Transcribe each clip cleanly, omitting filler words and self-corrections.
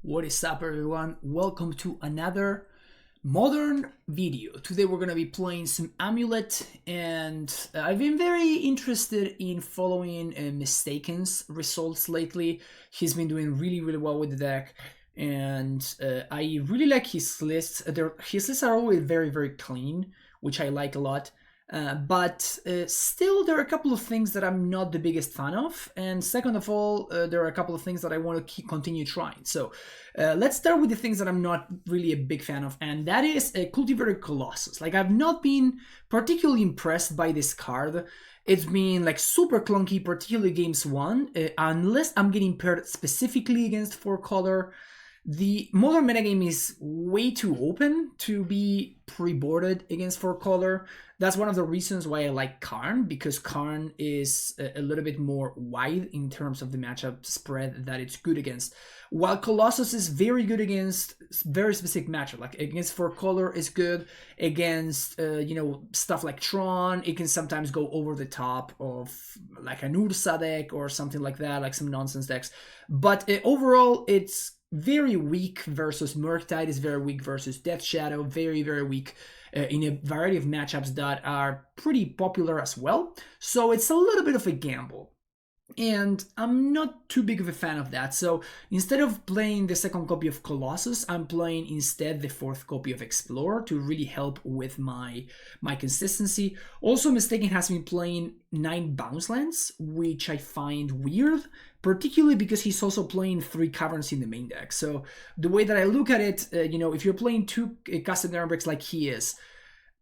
What is up, everyone? Welcome to another modern video. Today we're gonna be playing some Amulet, and I've been very interested in following Mistakenn's results lately. He's been doing really well with the deck, and I really like his lists. His lists are always very clean, which I like a lot. But still, there are a couple of things that I'm not the biggest fan of, and second of all, there are a couple of things that I want to continue trying. So let's start with the things that I'm not really a big fan of, and that is a Cultivated Colossus. Like, I've not been particularly impressed by this card. It's been like super clunky, particularly games 1, unless I'm getting paired specifically against 4-color. The modern metagame is way too open to be pre-boarded against 4-color. That's one of the reasons why I like Karn, because Karn is a little bit more wide in terms of the matchup spread that it's good against. While Colossus is very good against very specific matchup, like against 4-color is good, against stuff like Tron, it can sometimes go over the top of like an Ursa deck or something like that, like some nonsense decks. But overall, it's very weak versus Murktide, is very weak versus Death Shadow, very weak in a variety of matchups that are pretty popular as well. So it's a little bit of a gamble. And I'm not too big of a fan of that. So instead of playing the second copy of Colossus, I'm playing instead the fourth copy of Explorer to really help with my consistency. Also, Mistakenn has been playing 9 bounce lands, which I find weird, particularly because he's also playing 3 caverns in the main deck. So the way that I look at it, if you're playing 2 Castle Garenbrigs like he is,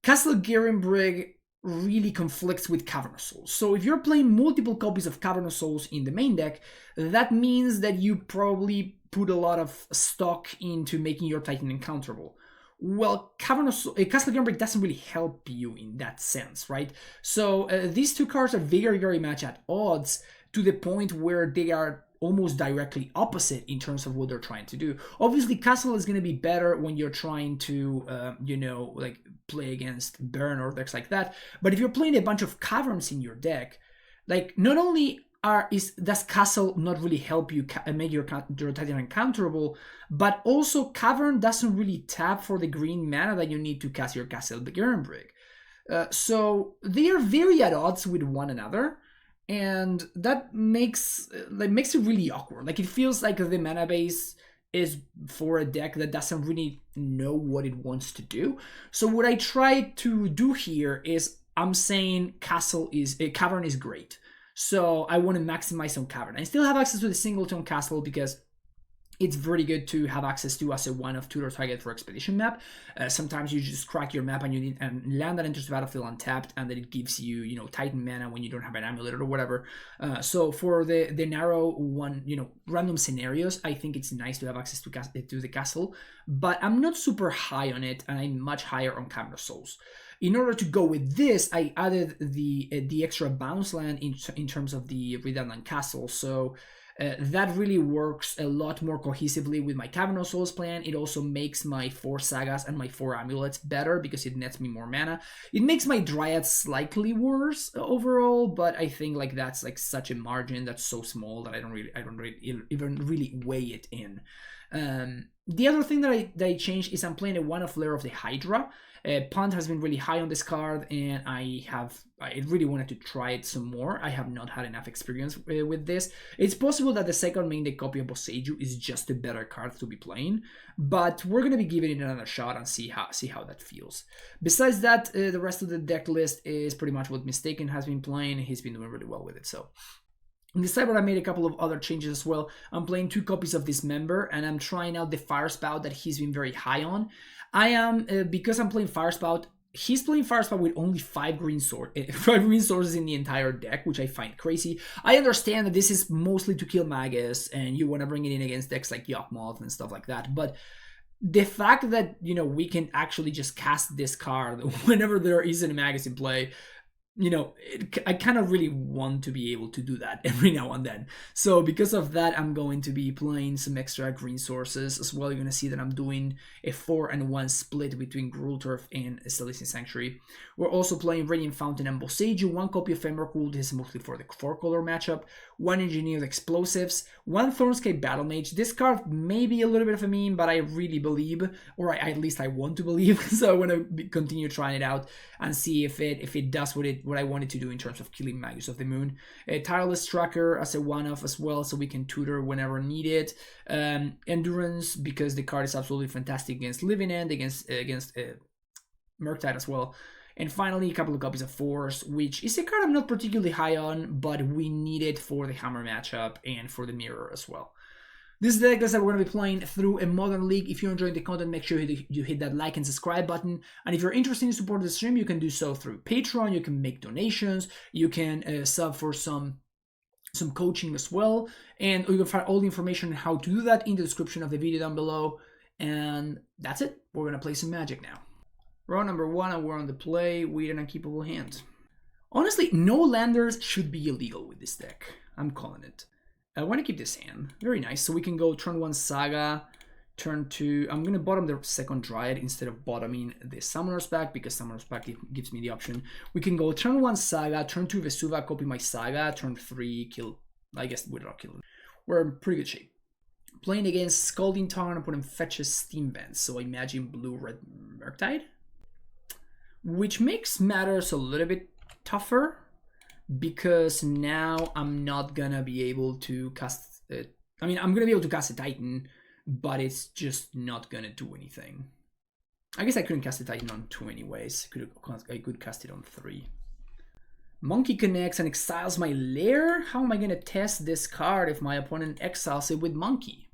Castle Garenbrig really conflicts with Cavernous Souls. So if you're playing multiple copies of Cavernous Souls in the main deck, that means that you probably put a lot of stock into making your Titan uncounterable. Well, Castle Garenbrig doesn't really help you in that sense, right? So these 2 cards are very much at odds, to the point where they are almost directly opposite in terms of what they're trying to do. Obviously, Castle is going to be better when you're trying to, like play against Burn or decks like that. But if you're playing a bunch of caverns in your deck, like not only does Castle not really help you make your Titan uncounterable, but also Cavern doesn't really tap for the green mana that you need to cast your Castle Garenbrig. So they are very at odds with one another. And that makes it really awkward. Like, it feels like the mana base is for a deck that doesn't really know what it wants to do. So what I try to do here is I'm saying Cavern is great. So I want to maximize on Cavern. I still have access to the Singleton Castle because it's very good to have access to as a one-of tutor target for Expedition map. Sometimes you just crack your map and you need land that enters the battlefield untapped, and then it gives you, Titan mana when you don't have an Amulet or whatever. So for the narrow one, random scenarios, I think it's nice to have access to the castle. But I'm not super high on it, and I'm much higher on Cavernous Souls. In order to go with this, I added the extra bounce land in terms of the redundant castle. So that really works a lot more cohesively with my Cavernous Souls plan. It also makes my 4 Sagas and my 4 Amulets better because it nets me more mana. It makes my Dryads slightly worse overall, but I think like that's like such a margin that's so small that I don't even really weigh it in. The other thing that I changed is I'm playing a 1-of Lair of the Hydra. Punt has been really high on this card, and I really wanted to try it some more. I have not had enough experience with this. It's possible that the second main deck copy of Boseiju is just a better card to be playing, but we're gonna be giving it another shot and see how that feels. Besides that, the rest of the deck list is pretty much what Mistakenn has been playing. He's been doing really well with it. So in the sideboard, I made a couple of other changes as well. I'm playing 2 copies of Dismember, and I'm trying out the Fire Spout that he's been very high on. I am, because I'm playing Fire Spout, he's playing Fire Spout with only 5 green sources in the entire deck, which I find crazy. I understand that this is mostly to kill Magus, and you want to bring it in against decks like Yawgmoth and stuff like that, but the fact that, we can actually just cast this card whenever there isn't a Magus in play, you know, I kind of really want to be able to do that every now and then. So because of that, I'm going to be playing some extra green sources as well. You're going to see that I'm doing a 4-1 split between Gruul Turf and Celestial Sanctuary. We're also playing Radiant Fountain and Boseiju, 1 copy of Emrakul. This is mostly for the 4-color matchup. 1 Engineered Explosives, 1 Thornscape Battle Mage. This card may be a little bit of a meme, but I really believe, or at least I want to believe, so I want to continue trying it out and see if it does what I wanted to do in terms of killing Magus of the Moon. A Tireless Tracker as a one-off as well, so we can tutor whenever needed. Endurance, because the card is absolutely fantastic against Living End, against Murktide as well. And finally, a couple of copies of Force, which is a card I'm not particularly high on, but we need it for the Hammer matchup and for the Mirror as well. This is the deck list that we're going to be playing through a Modern League. If you're enjoying the content, make sure you hit that like and subscribe button. And if you're interested in supporting the stream, you can do so through Patreon. You can make donations. You can sub for some coaching as well. And you can find all the information on how to do that in the description of the video down below. And that's it. We're going to play some Magic now. Round number 1, and we're on the play with an unkeepable hand. Honestly, no landers should be illegal with this deck. I'm calling it. I want to keep this hand. Very nice. So we can go turn 1 Saga, turn 2. I'm going to bottom the second Dryad instead of bottoming the Summoner's Pact, because Summoner's Pact gives me the option. We can go turn 1 Saga, turn 2 Vesuva, copy my Saga, turn 3 kill. I guess without killing. We're in pretty good shape. Playing against Scalding Tarn, I'm putting fetches Steam Vents. So I imagine blue-red Murktide, which makes matters a little bit tougher, because now I'm not gonna be able to cast it. I mean, I'm gonna be able to cast a Titan, but it's just not gonna do anything. I guess I couldn't cast a Titan on 2 anyways. I could cast it on 3. Monkey connects and exiles my lair. How am I gonna test this card if my opponent exiles it with Monkey?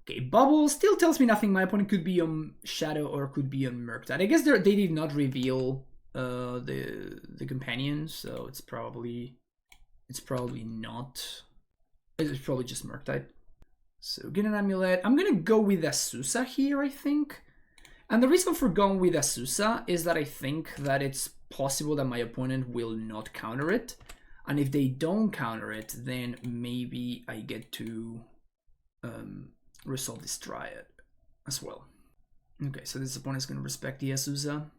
Okay, Bubble still tells me nothing. My opponent could be on Shadow or could be on Murktide. I guess they did not reveal the companions, so it's probably not. It's probably just Murktide. So get an Amulet. I'm gonna go with Azusa here, I think. And the reason for going with Azusa is that I think that it's possible that my opponent will not counter it. And if they don't counter it, then maybe I get to resolve this Dryad as well. Okay, so this opponent is going to respect the Azusa,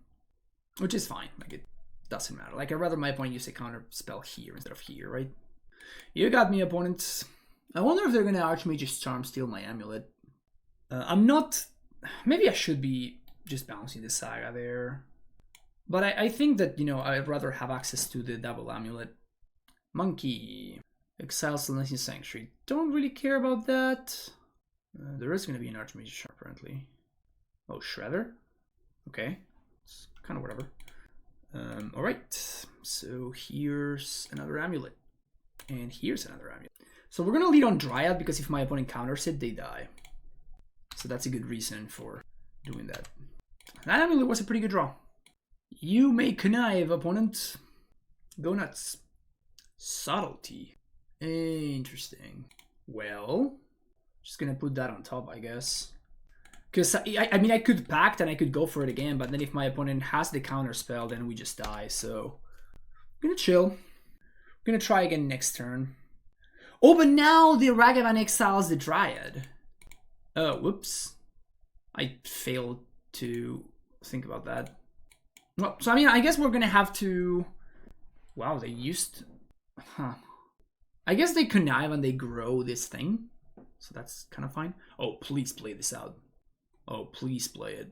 which is fine. Like, it doesn't matter. Like, I'd rather my opponent use a counter spell here instead of here, right? You got me, opponent. I wonder if they're going to Archmage's Charm steal my Amulet. I'm not... Maybe I should be just bouncing the Saga there. But I think that, you know, I'd rather have access to the double Amulet. Monkey. Exile Celestial Sanctuary. Don't really care about that. There is going to be an Archmage's Charm, apparently. Oh, Shredder? Okay. It's kind of whatever. Alright. So here's another Amulet. And here's another Amulet. So we're going to lead on Dryad, because if my opponent counters it, they die. So that's a good reason for doing that. That Amulet was a pretty good draw. You may connive, opponent. Go nuts. Subtlety. Interesting. Well, just gonna put that on top, I guess. Because, I mean, I could pact and I could go for it again, but then if my opponent has the counter spell, then we just die, so... I'm gonna chill. I'm gonna try again next turn. Oh, but now the Ragavan exiles the Dryad. Oh, whoops. I failed to think about that. Well, so I mean, I guess we're gonna have to... Wow, they used... Huh. I guess they connive and they grow this thing. So that's kind of fine. Oh, please play this out. Oh, please play it.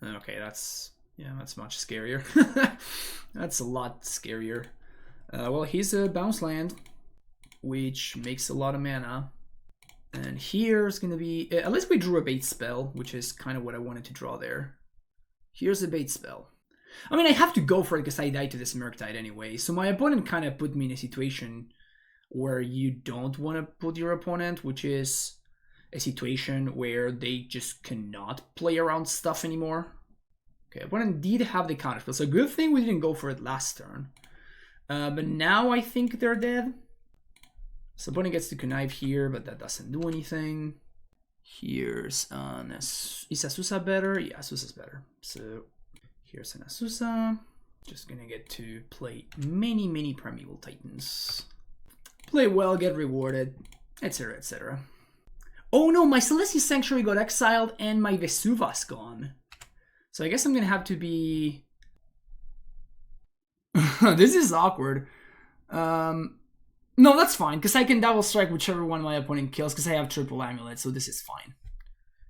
Okay, that's... Yeah, that's much scarier. That's a lot scarier. Well, he's a bounce land, which makes a lot of mana. And here's gonna be... At least we drew a bait spell, which is kind of what I wanted to draw there. Here's a bait spell. I mean, I have to go for it because I died to this Murktide anyway. So my opponent kind of put me in a situation where you don't want to put your opponent, which is a situation where they just cannot play around stuff anymore. Okay, opponent did have the counterspell, so good thing we didn't go for it last turn. But now I think they're dead. So opponent gets to connive here, but that doesn't do anything. Here's an... Is Azusa better? Yeah, Azusa's better. So here's an Azusa. Just gonna get to play many Primeval Titans. Play well, get rewarded, etc, etc. Oh no, my Celestial Sanctuary got exiled and my Vesuvas gone. So I guess I'm gonna have to be... This is awkward. No, that's fine, because I can double strike whichever one my opponent kills, because I have triple Amulet, so this is fine.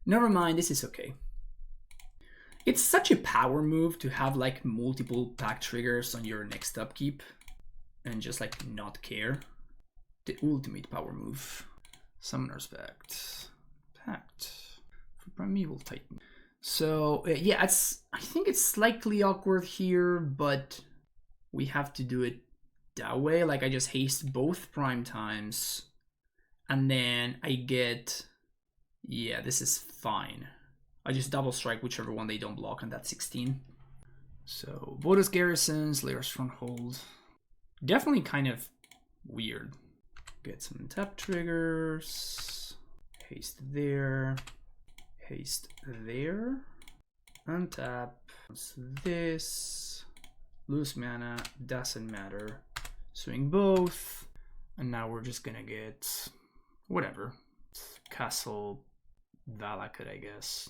Never mind, this is okay. It's such a power move to have like multiple pack triggers on your next upkeep and just like not care. The ultimate power move. Summoner's Pact for Primeval Titan. So yeah, I think it's slightly awkward here, but we have to do it that way. Like I just haste both prime times and then I get, yeah, this is fine. I just double strike whichever one they don't block, and that's 16. So Bodas Garrisons, Lair Stronghold. Definitely kind of weird. Get some tap triggers. Haste there. Haste there. Untap. This. Lose mana. Doesn't matter. Swing both. And now we're just gonna get whatever. Castle Valakut, I guess.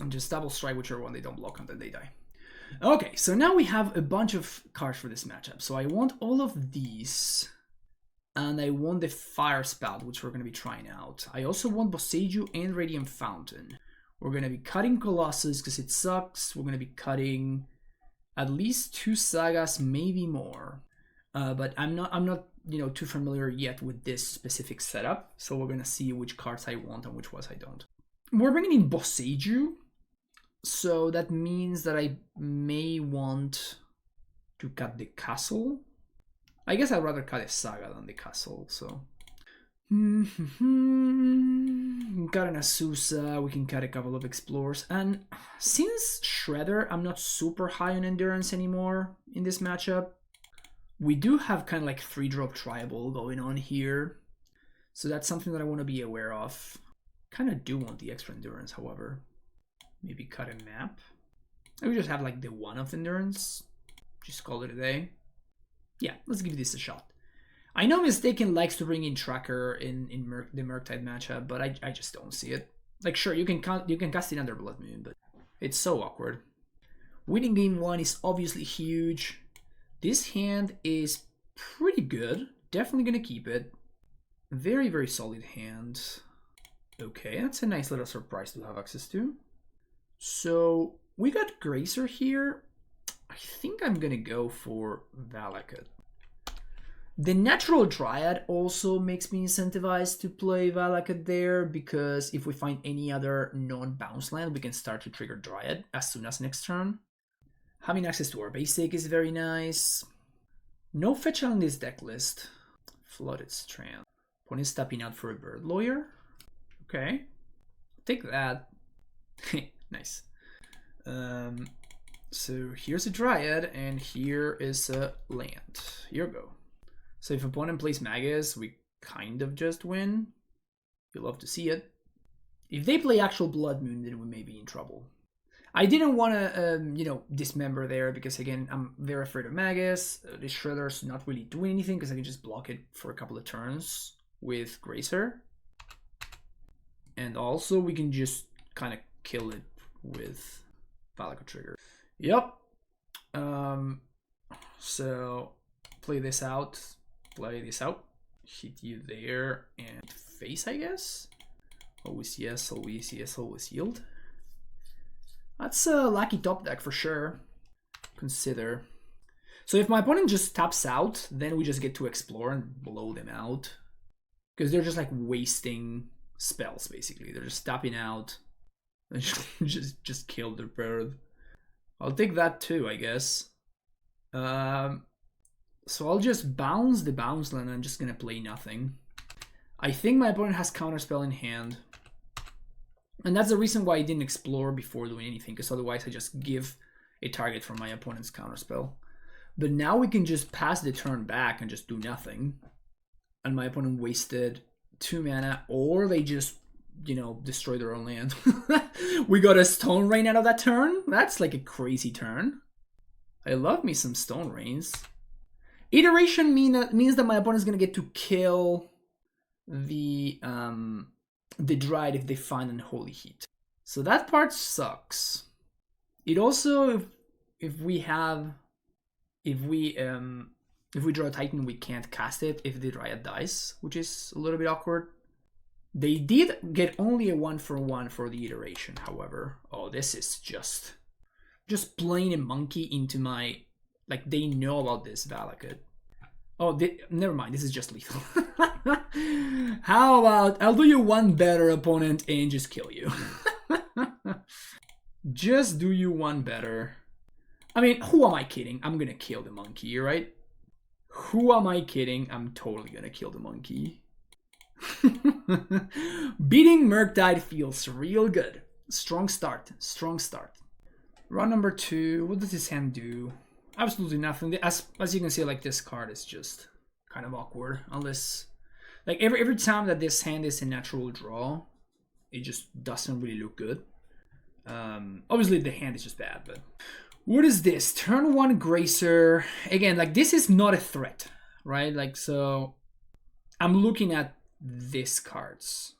And just double strike whichever one they don't block and then they die. Okay, so now we have a bunch of cards for this matchup. So I want all of these. And I want the Fire Spout, which we're going to be trying out. I also want Boseiju and Radiant Fountain. We're going to be cutting Colossus because it sucks. We're going to be cutting at least 2 Sagas, maybe more. But I'm not too familiar yet with this specific setup. So we're going to see which cards I want and which ones I don't. We're bringing in Boseiju. So that means that I may want to cut the castle. I guess I'd rather cut a Saga than the castle, so. We can cut an Azusa, we can cut a couple of Explorers. And since Shredder, I'm not super high on Endurance anymore in this matchup. We do have kind of like 3-drop Tribal going on here. So that's something that I want to be aware of. Kind of do want the extra Endurance, however. Maybe cut a map. We just have like the 1 of Endurance. Just call it a day. Yeah, let's give this a shot. I know Mistakenn likes to bring in Tracker in the Murktide matchup, but I just don't see it. Like, sure, you can cast it under Blood Moon, but it's so awkward. Winning game 1 is obviously huge. This hand is pretty good. Definitely gonna keep it. Very solid hand. Okay, that's a nice little surprise to have access to. So we got Grazer here. I think I'm gonna go for Valakut. The Natural Dryad also makes me incentivized to play Valakut there, because if we find any other non-bounce land, we can start to trigger Dryad as soon as next turn. Having access to our basic is very nice. No fetch on this deck list. Flooded Strand. Opponent's tapping out for a Bird Lawyer. Okay. Take that. Nice. So here's a Dryad, and here is a land. Here we go. So if opponent plays Magus, we kind of just win. You'll love to see it. If they play actual Blood Moon, then we may be in trouble. I didn't want to, dismember there, because again, I'm very afraid of Magus. The Shredder's not really doing anything, because I can just block it for a couple of turns with Grazer. And also, we can just kind of kill it with Valakut trigger. Yep. So play this out. Hit you there and face, I guess. Always yes, always yes, always yield. That's a lucky top deck for sure. Consider. So if my opponent just taps out, then we just get to explore and blow them out. Because they're just like wasting spells, basically. They're just tapping out. And just kill the bird. I'll take that too, I guess. So I'll just bounce the bounce land and I'm just gonna play nothing. I think my opponent has Counterspell in hand. And that's the reason why I didn't explore before doing anything, because otherwise I just give a target from my opponent's Counterspell. But now we can just pass the turn back and just do nothing. And my opponent wasted 2 mana, or they just, destroy their own land. We got a Stone Rain out of that turn. That's like a crazy turn. I love me some Stone Rains. Iteration means that my opponent is gonna get to kill the Dryad if they find Unholy Heat. So that part sucks. It also, if we draw a Titan, we can't cast it if the Dryad dies, which is a little bit awkward. They did get only a 1-for-1 for the iteration, however. Oh, this is just playing a monkey into my... Like, they know about this Valakut. Oh, never mind, this is just lethal. How about, I'll do you one better, opponent, and just kill you. Just do you one better. I mean, who am I kidding? I'm gonna kill the monkey, right? Who am I kidding? I'm totally gonna kill the monkey. Beating Murktide feels real good. Strong start. Strong start. Run number 2. What does this hand do? Absolutely nothing. As you can see, like, this card is just kind of awkward. Unless, like, every time that this hand is a natural draw, it just doesn't really look good. Obviously the hand is just bad, but what is this? Turn 1 Gracer. Again, like, this is not a threat, right? Like, so I'm looking at these cards.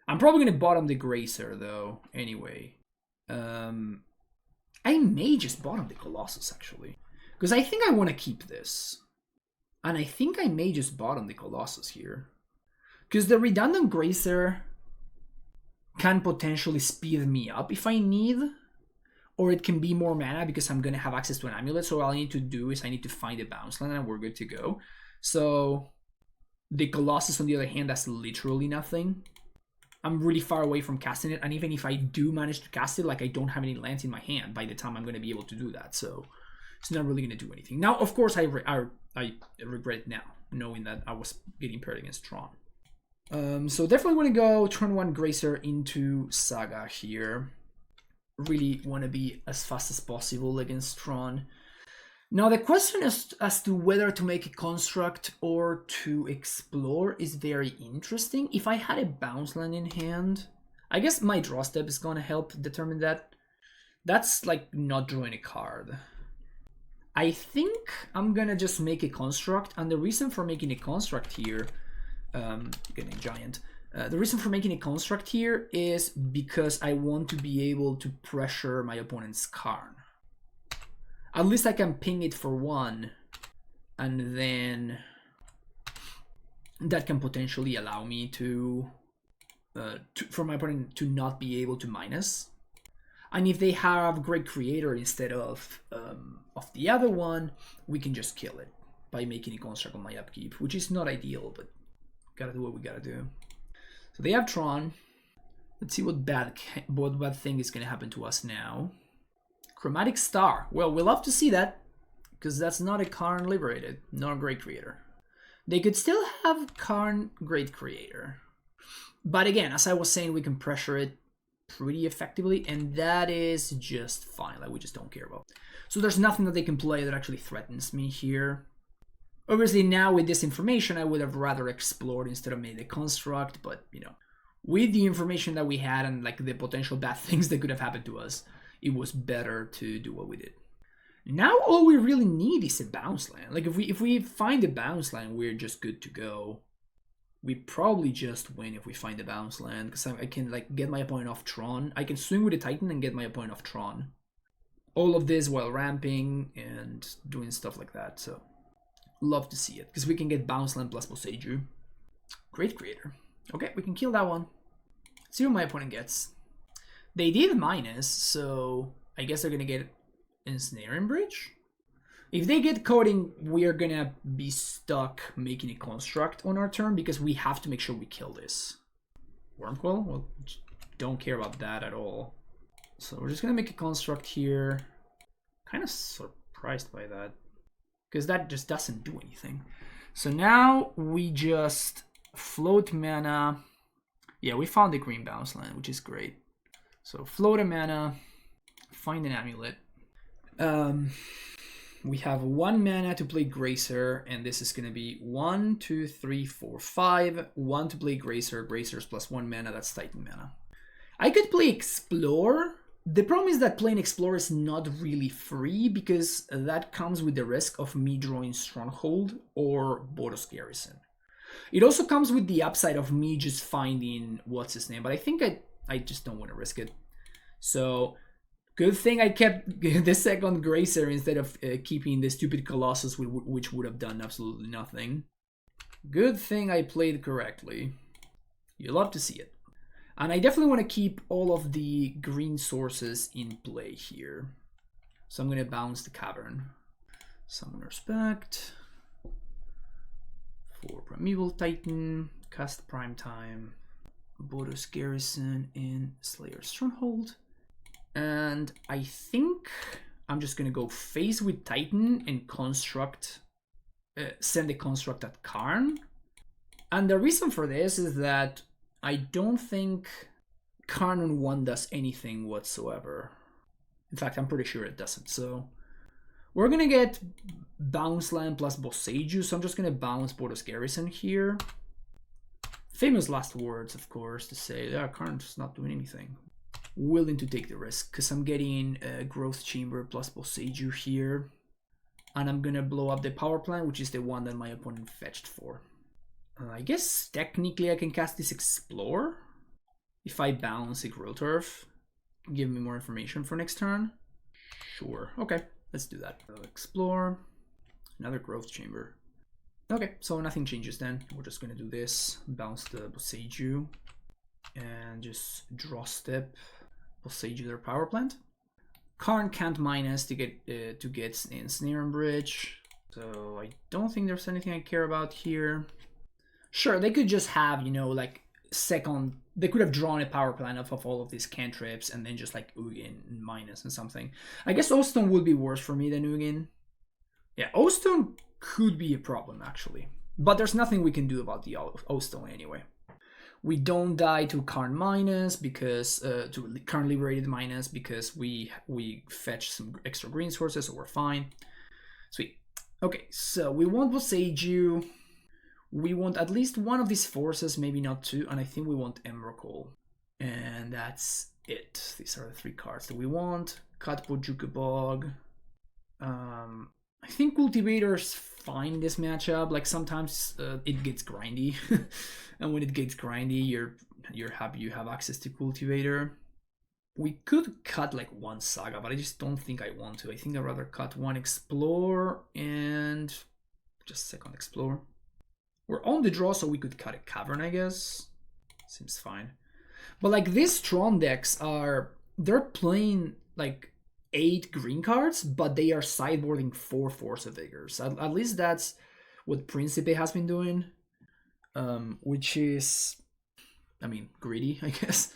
I'm probably gonna bottom the Gracer though, anyway. I may just bottom the Colossus actually, because I think I want to keep this, and I think I may just bottom the Colossus here, because the redundant Gracer can potentially speed me up if I need, or it can be more mana because I'm gonna have access to an Amulet. So all I need to do is I need to find a bounce land and we're good to go. So the Colossus, on the other hand, that's literally nothing. I'm really far away from casting it, and even if I do manage to cast it, like, I don't have any lands in my hand by the time I'm going to be able to do that, so it's not really going to do anything. Now, of course, I regret it now, knowing that I was getting paired against Tron. So definitely want to go turn 1 Gracer into Saga here. Really want to be as fast as possible against Tron. Now, the question as to whether to make a construct or to explore is very interesting. If I had a bounce land in hand, I guess my draw step is going to help determine that. That's like not drawing a card. I think I'm going to just make a construct, and the reason for making a construct here, getting giant. The reason for making a construct here is because I want to be able to pressure my opponent's Karn. At least I can ping it for 1, and then that can potentially allow me for my opponent to not be able to minus. And if they have Great Creator instead of the other one, we can just kill it by making a construct on my upkeep, which is not ideal, but gotta do what we gotta do. So they have Tron. Let's see what bad thing is gonna happen to us now. Chromatic Star. Well, we'll love to see that, because that's not a Karn Liberated, not a Great Creator. They could still have Karn Great Creator. But again, as I was saying, we can pressure it pretty effectively, and that is just fine. Like, we just don't care about. So there's nothing that they can play that actually threatens me here. Obviously, now with this information, I would have rather explored instead of made a construct, but, you know, with the information that we had and, like, the potential bad things that could have happened to us, it was better to do what we did. Now all we really need is a bounce land. Like, if we find a bounce land, we're just good to go. We probably just win if we find a bounce land, because I can, like, get my opponent off Tron. I can swing with a Titan and get my opponent off Tron. All of this while ramping and doing stuff like that. So love to see it, because we can get bounce land plus Boseiju. Great Creator. Okay, we can kill that one. See what my opponent gets. They did minus, so I guess they're gonna get Ensnaring Bridge. If they get Coding, we are gonna be stuck making a construct on our turn, because we have to make sure we kill this. Wormcoil? Well, don't care about that at all. So we're just gonna make a construct here. Kind of surprised by that, because that just doesn't do anything. So now we just float mana. Yeah, we found the green bounce land, which is great. So float a mana, find an Amulet. We have 1 mana to play Gracer, and this is going to be 1, 2, 3, 4, 5. 1 to play Gracer. Gracer's plus 1 mana, that's Titan mana. I could play Explore, The problem is that playing Explorer is not really free because that comes with the risk of me drawing Stronghold or Boros Garrison. It also comes with the upside of me just finding what's his name, but I think I just don't want to risk it. So good thing I kept the second Gracer instead of keeping the stupid Colossus, which would have done absolutely nothing. Good thing I played correctly. You love to see it. And I definitely want to keep all of the green sources in play here. So I'm going to bounce the Cavern. Summon Respect. For Primeval Titan. Cast Prime Time. Boros Garrison in Slayer Stronghold. And I think I'm just going to go face with Titan and construct. Send the construct at Karn. And the reason for this is that I don't think Karn on 1 does anything whatsoever. In fact, I'm pretty sure it doesn't. So we're going to get Bounce Land plus Boseiju. So I'm just going to bounce Boros Garrison here. Famous last words, of course, to say, yeah, Karn's not doing anything. Willing to take the risk because I'm getting Growth Chamber plus Boseiju here. And I'm going to blow up the power plant, which is the one that my opponent fetched for. I guess technically I can cast this Explore. If I bounce a Growth Turf, give me more information for next turn. Sure, okay, let's do that. Explore, another Growth Chamber. Okay, so nothing changes then. We're just gonna do this, bounce the Boseiju, and just draw step Boseiju their power plant. Karn can't minus to get in Snare and Bridge, so I don't think there's anything I care about here. Sure, they could just have, you know, like second. They could have drawn a power plant off of all of these cantrips and then just like Ugin and minus and something. I guess Ostone would be worse for me than Ugin. Yeah, Ostone could be a problem actually, but there's nothing we can do about the Ostone anyway. We don't die to Karn minus because to Karn liberated minus because we fetch some extra green sources, so we're fine. Sweet. Okay, so we want Boseiju. We want at least one of these forces, maybe not two, and I think we want Emrakul. And that's it. These are the 3 cards that we want. Cut Bog. I think Cultivator's fine in this matchup. Like sometimes it gets grindy, and when it gets grindy, you're happy you have access to Cultivator. We could cut like 1 Saga, but I just don't think I want to. I think I'd rather cut 1 Explore and just second Explore. We're on the draw, so we could cut a Cavern, I guess. Seems fine. But like these Tron decks they're playing like 8 green cards, but they are sideboarding 4 Force of Vigors. At least that's what Principe has been doing. Which is, I mean, greedy, I guess.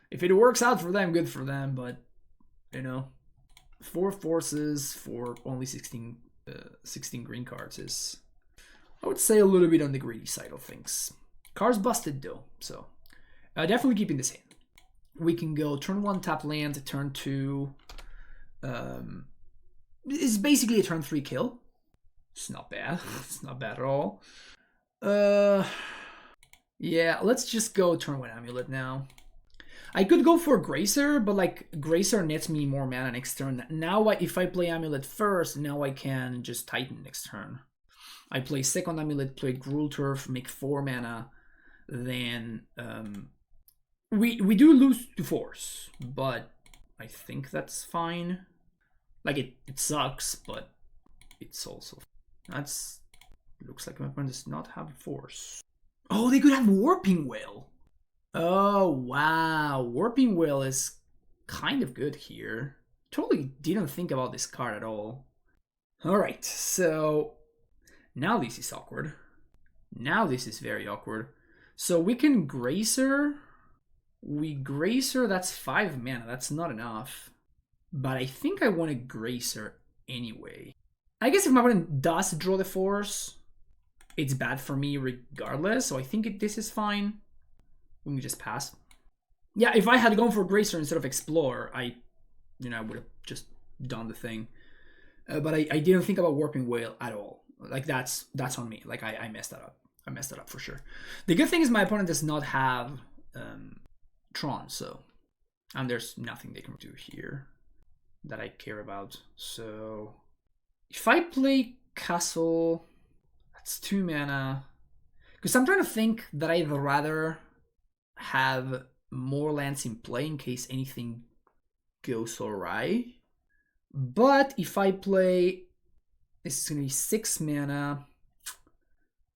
If it works out for them, good for them, but you know, 4 forces for only 16 green cards is, I would say, a little bit on the greedy side of things. Cards busted though, so definitely keeping this hand. We can go turn 1 tap land, turn 2. It's basically a turn 3 kill. It's not bad. It's not bad at all. Yeah, let's just go turn 1 Amulet now. I could go for Gracer, but like Gracer nets me more mana next turn. Now if I play Amulet first, now I can just Titan next turn. I play second Amulet, play Gruul Turf, make 4 mana, then we do lose to Force, but I think that's fine. Like it sucks, but it's also looks like my opponent does not have Force. Oh, they could have Warping Wail. Oh wow, Warping Wail is kind of good here. Totally didn't think about this card at all. All right, so now this is awkward. Now this is very awkward. So we can Gracer. We Gracer, that's 5 mana. That's not enough. But I think I want to Gracer anyway. I guess if my opponent does draw the Force, it's bad for me regardless. So I think this is fine. We can just pass. Yeah, if I had gone for Gracer instead of Explore, I would have just done the thing. But I didn't think about Warping Wail at all. Like that's on me. Like I messed that up. I messed that up for sure. The good thing is my opponent does not have Tron, so And there's nothing they can do here that I care about. So if I play Castle, that's 2 mana. Because I'm trying to think that I'd rather have more lands in play in case anything goes awry. But if I play, this is going to be 6 mana.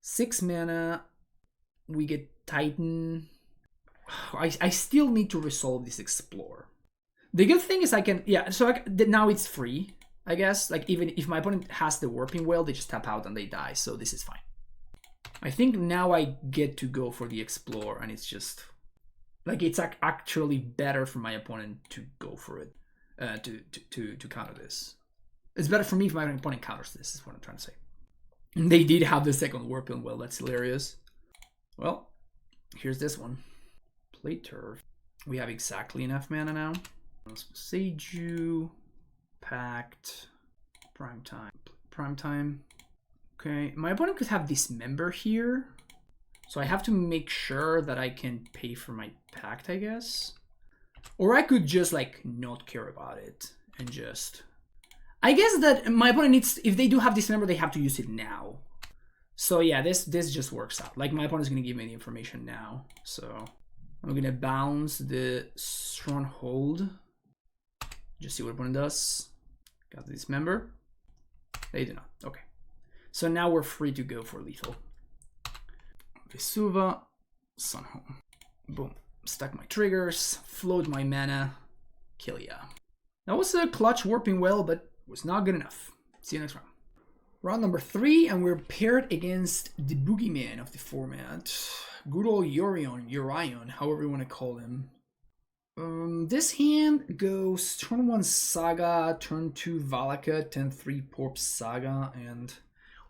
6 mana, we get Titan. I still need to resolve this Explore. The good thing is I can, yeah, so now it's free, I guess. Like, even if my opponent has the Warping Wail, they just tap out and they die, so this is fine. I think now I get to go for the Explore, and it's just, like, it's actually better for my opponent to go for it, to counter this. It's better for me if my opponent counters this, is what I'm trying to say. And they did have the second Warping Wail, that's hilarious. Well, here's this one. Play Turf. We have exactly enough mana now. Seiju, Pact, Primetime. Okay, my opponent could have Dismember here. So I have to make sure that I can pay for my Pact, I guess. Or I could just, like, not care about it and just... I guess that my opponent needs... If they do have Dismember, they have to use it now. So yeah, this just works out. Like, my opponent's going to give me the information now. So I'm going to bounce the Stronghold. Just see what opponent does. Got the Dismember. They do not. Okay. So now we're free to go for lethal. Vesuva, Sunhome. Boom. Stack my triggers, float my mana, kill ya. That was a clutch Warping Wail, but was not good enough. See you next round. Round number 3, and we're paired against the boogeyman of the format. Good old Yorion, however you want to call him. This hand goes turn 1 Saga, turn 2 Valakut, turn 3 Porp Saga, and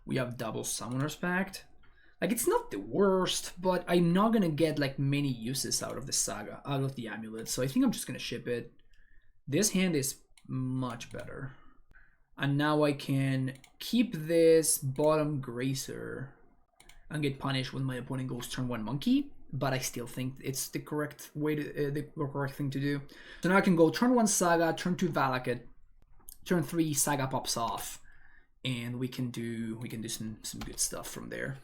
we have double Summoner's Pact. Like, it's not the worst, but I'm not gonna get, like, many uses out of the Saga, out of the Amulet, so I think I'm just gonna ship it. This hand is much better. And now I can keep this bottom Grazer and get punished when my opponent goes turn 1 Monkey, but I still think it's the correct way to the correct thing to do. So now I can go turn 1 Saga, turn 2 Valakut, turn 3 Saga pops off, and we can do some good stuff from there.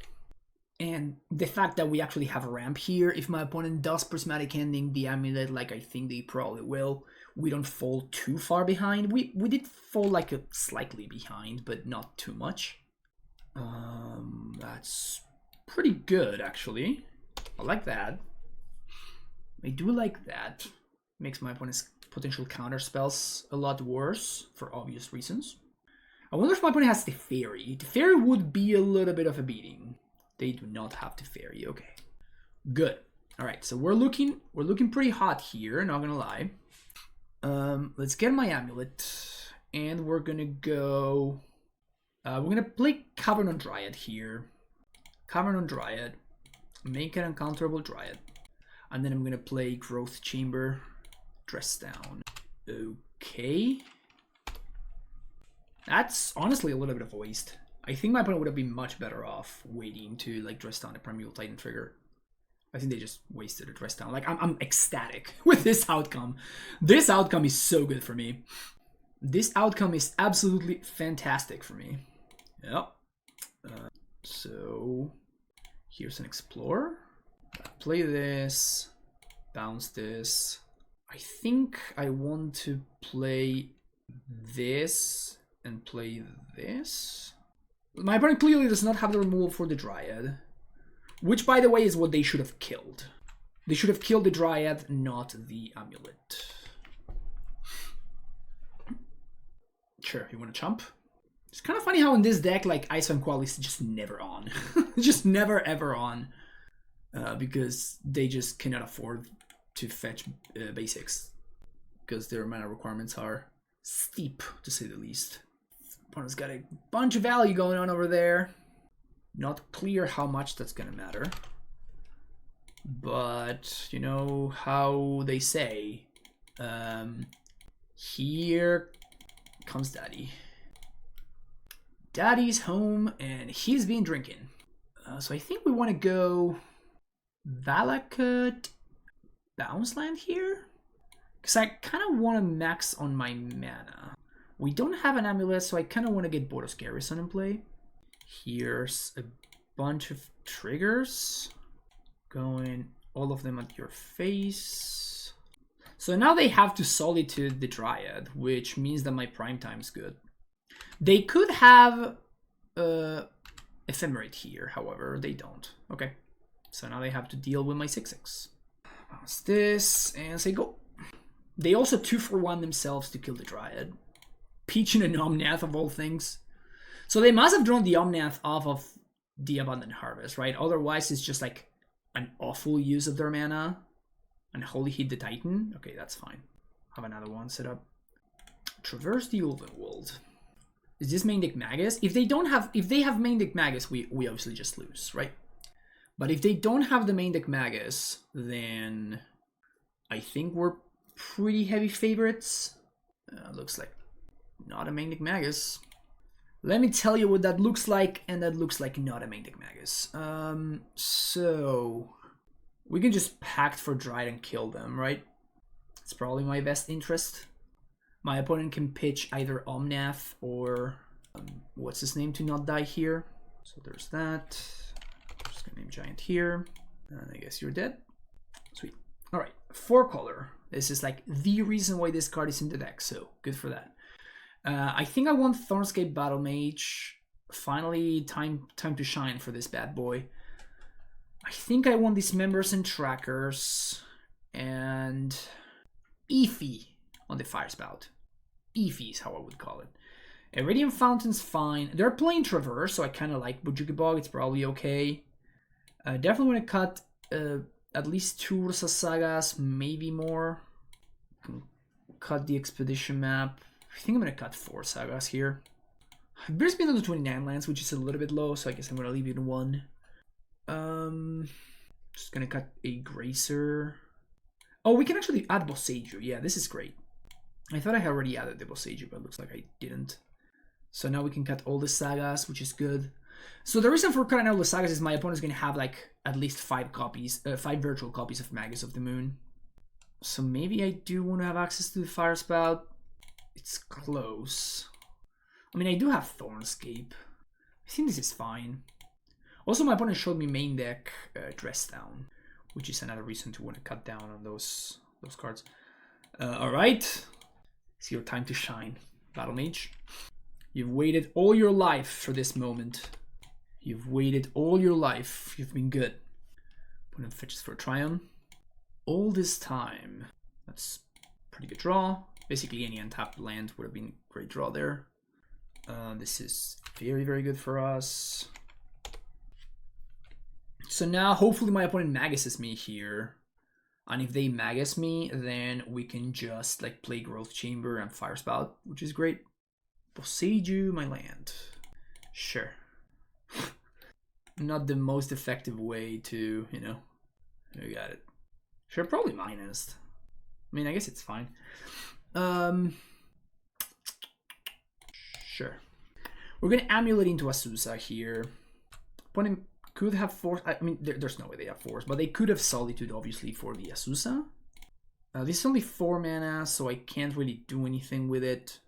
And the fact that we actually have a ramp here, if my opponent does Prismatic Ending the Amulet, like I think they probably will, we don't fall too far behind. We did fall like slightly behind, but not too much. That's pretty good, actually. I like that. I do like that. Makes my opponent's potential counter spells a lot worse, for obvious reasons. I wonder if my opponent has Teferi. Teferi would be a little bit of a beating. They do not have Teferi. Okay, good. All right, so we're looking pretty hot here. Not gonna lie. Let's get my Amulet, and we're gonna go. We're gonna play Cavern on Dryad here. Cavern on Dryad, make an uncounterable Dryad, and then I'm gonna play Growth Chamber, Dress Down. Okay, that's honestly a little bit of a waste. I think my opponent would have been much better off waiting to, like, dress down the Primeval Titan trigger. I think they just wasted a dress down. Like, I'm ecstatic with this outcome. This outcome is so good for me. This outcome is absolutely fantastic for me. Yep. So here's an Explorer. Play this. Bounce this. I think I want to play this and play this. My opponent clearly does not have the removal for the Dryad, which, by the way, is what they should have killed. They should have killed the Dryad, not the Amulet. Sure, you want to chump? It's kind of funny how in this deck, like, Ice and Qual is just never on. Just never, ever on. Because they just cannot afford to fetch basics. Because their mana requirements are steep, to say the least. Opponent's got a bunch of value going on over there. Not clear how much that's gonna matter. But you know how they say, here comes Daddy. Daddy's home and he's been drinking. So I think we want to go Valakut Bounce Land here. Because I kind of want to max on my mana. We don't have an Amulet, so I kind of want to get Boros Garrison in play. Here's a bunch of triggers. Going all of them at your face. So now they have to Solitude the Dryad, which means that my prime time's good. They could have Ephemerate here, however, they don't. Okay, so now they have to deal with my 6/6. Bounce this and say go. They also 2-for-1 themselves to kill the Dryad. Peach and an Omnath of all things. So they must have drawn the Omnath off of the Abundant Harvest, right? Otherwise it's just like an awful use of their mana. And Holy Heat the Titan. Okay, that's fine. Have another one set up. Traverse the Ulven World. Is this main deck Magus? If they have main deck Magus, we obviously just lose, right? But if they don't have the main deck Magus, then I think we're pretty heavy favorites. Looks like not a main deck Magus. Let me tell you what that looks like, and that looks like not a main deck Magus. So we can just Pact for Dryad and kill them, right? It's probably my best interest. My opponent can pitch either Omnath or what's his name to not die here. So there's that. I'm just gonna name Giant here. And I guess you're dead. Sweet. All right, 4-color. This is like the reason why this card is in the deck, so good for that. I think I want Thornscape Battle Mage. Finally, time to shine for this bad boy. I think I want these Members and Trackers and Eefy on the Fire Spout. Eefy is how I would call it. Iridium Fountain's fine. They're playing Traverse, so I kind of like Bojuki Bog. It's probably okay. Definitely want to cut at least 2 Ursa Sagas, maybe more. Cut the Expedition map. I think I'm going to cut 4 Sagas here. It brings me down to 29 lands, which is a little bit low, so I guess I'm going to leave it in 1. Just going to cut a Gracer. Oh, we can actually add Boseiju. Yeah, this is great. I thought I had already added the Boseiju, but it looks like I didn't. So now we can cut all the Sagas, which is good. So the reason for cutting all the Sagas is my opponent's going to have like at least 5 virtual copies of Magus of the Moon. So maybe I do want to have access to the Fire Spout. It's close. I mean, I do have Thornscape. I think this is fine. Also, my opponent showed me main deck Dress Down, which is another reason to want to cut down on those cards. All right, it's your time to shine, Battle Mage. You've waited all your life for this moment. You've waited all your life. You've been good. Opponent fetches for a Tryon. All this time. That's pretty good draw. Basically, any untapped land would have been a great draw there. This is very, very good for us. So now, hopefully, my opponent Maguses me here. And if they Magus me, then we can just like play Growth Chamber and Fire Spout, which is great. Boseiju, my land. Sure. Not the most effective way to, you know, we got it. Sure, probably minus. I mean, I guess it's fine. Sure. We're gonna Amulet into Azusa here. Opponent could have force. I mean, there's no way they have force, but they could have Solitude, obviously, for the Azusa. This is only 4 mana, so I can't really do anything with it.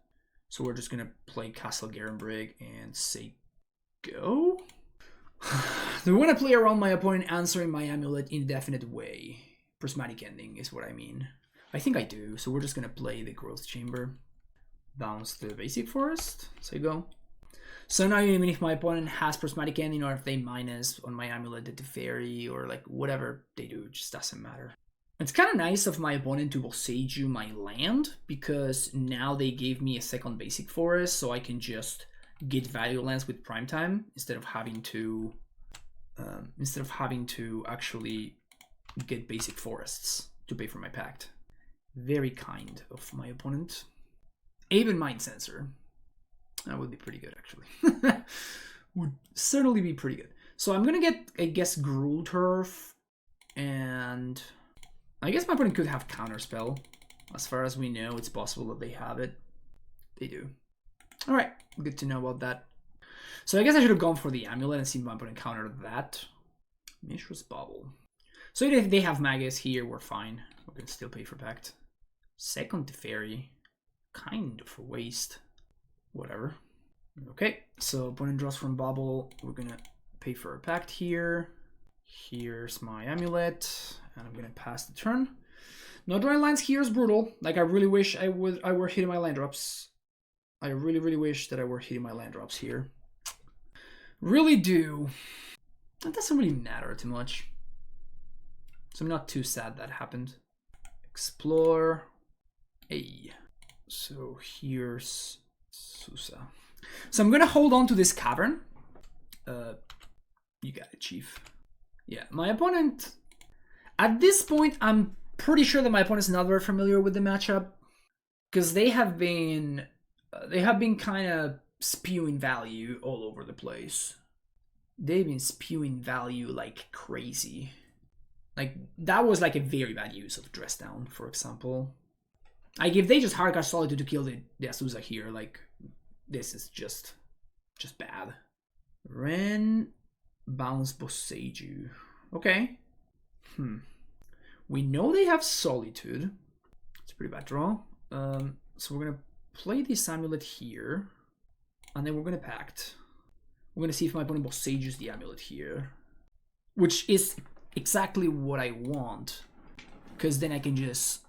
So we're just gonna play Castle Garenbrig and say go. Do we want to play around my opponent answering my Amulet in a definite way? Prismatic Ending is what I mean. I think I do, so we're just gonna play the Growth Chamber. Bounce the Basic Forest, say go. So now even if my opponent has Prismatic Ending or if they minus on my Amulet the Teferi or like whatever they do, it just doesn't matter. It's kind of nice of my opponent to Boseiju my land because now they gave me a second Basic Forest so I can just get value lands with Primetime instead of having to actually get Basic Forests to pay for my Pact. Very kind of my opponent. Even Mind Sensor. That would be pretty good, actually. Would certainly be pretty good. So I'm gonna get, I guess, Gruul Turf, and I guess my opponent could have Counterspell. As far as we know, it's possible that they have it. They do. All right, good to know about that. So I guess I should have gone for the Amulet and seen my opponent counter that. Mishra's Bauble. So if they have Magus here, we're fine. We can still pay for Pact. Second Teferi. Kind of a waste. Whatever. Okay, so opponent draws from bubble. We're gonna pay for a pact here. Here's my Amulet, and I'm gonna pass the turn. No drawing lands here is brutal. Like, I really wish I were hitting my land drops. I really wish that I were hitting my land drops here. Really do. It doesn't really matter too much. So I'm not too sad that happened. Explore. Hey. So here's Susa. So I'm gonna hold on to this cavern. You got it, Chief. Yeah, my opponent... At this point, I'm pretty sure that my opponent's not very familiar with the matchup. Because they have been kind of spewing value all over the place. They've been spewing value like crazy. Like, that was like a very bad use of Dress Down, for example. Like, if they just hardcast Solitude to kill the Azusa here, like, this is just bad. Ren, bounce Boseiju. Okay. We know they have Solitude. It's a pretty bad draw. So we're gonna play this Amulet here, and then we're gonna pact. We're gonna see if my opponent Boseijus the Amulet here, which is exactly what I want, because then I can just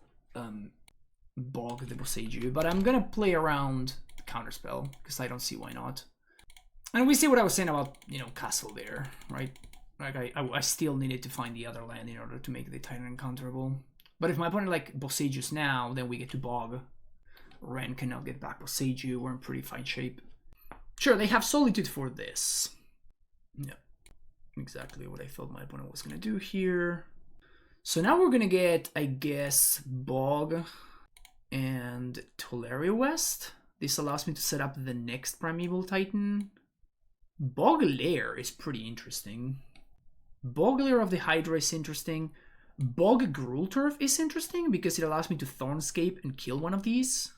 bog the Boseiju. But I'm gonna play around the counterspell because I don't see why not. And we see what I was saying about, you know, castle there, right? Like, I still needed to find the other land in order to make the Titan uncounterable. But if my opponent like Boseijus now, then we get to bog. Ren cannot get back Boseiju. We're in pretty fine shape. Sure, they have Solitude for this. Yeah, exactly what I thought my opponent was gonna do here. So now we're gonna get, I guess, bog and Tolaria West. This allows me to set up the next Primeval Titan. Bog Lair is pretty interesting. Bog Lair of the Hydra is interesting. Bog Gruul Turf is interesting because it allows me to Thornscape and kill one of these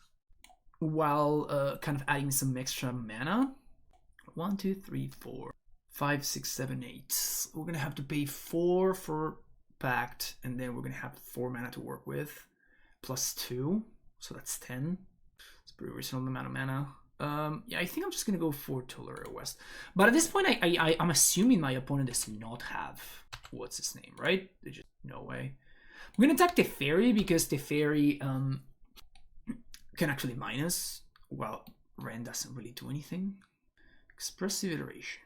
while kind of adding some extra mana. 1, 2, 3, 4, 5, 6, 7, 8. We're gonna have to pay 4 for Pact, and then we're gonna have 4 mana to work with, plus 2, so that's 10. It's a pretty reasonable amount of mana. Yeah, I think I'm just gonna go for Tolaria West. But at this point, I'm assuming my opponent does not have what's his name, right? There's just no way. I'm gonna attack Teferi because Teferi can actually minus, while Ren doesn't really do anything. Expressive Iteration.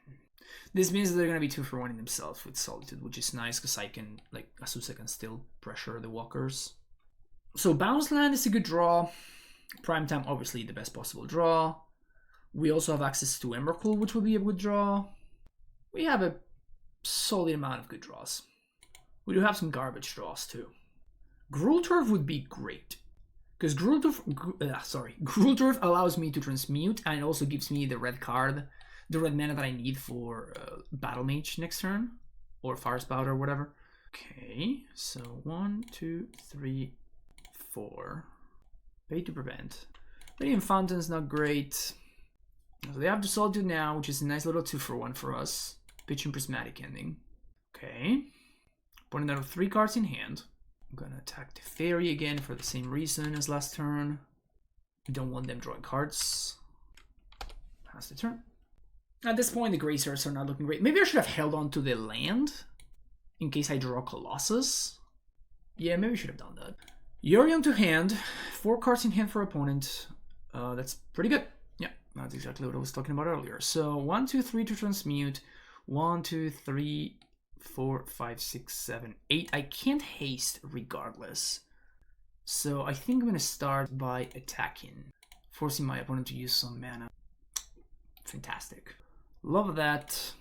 This means that they're gonna be 2 for 1 in themselves with Solitude, which is nice because I can, like, Azusa can still pressure the walkers. So Bounce Land is a good draw. Primetime, obviously, the best possible draw. We also have access to Emrakul, which will be a good draw. We have a solid amount of good draws. We do have some garbage draws too. Gruul Turf would be great, because Gruul Turf allows me to transmute, and it also gives me the red card, the red mana that I need for Battle Mage next turn, or Fire Spout or whatever. Okay, so 1, 2, 3, 4. Pay to prevent. Radiant Fountain's not great. So they have the Solitude now, which is a nice little 2 for 1 for us. Pitch and Prismatic Ending. Okay. Putting out 3 cards in hand. I'm gonna attack the Fairy again for the same reason as last turn. Don't want them drawing cards. Pass the turn. At this point, the Gracers are not looking great. Maybe I should have held on to the land in case I draw Colossus. Yeah, maybe I should have done that. Yorion to hand. 4 cards in hand for opponent. That's pretty good. Yeah, that's exactly what I was talking about earlier. So 1, 2, 3 to transmute. 1, 2, 3, 4, 5, 6, 7, 8. I can't haste regardless. So I think I'm going to start by attacking, forcing my opponent to use some mana. Fantastic. Love that.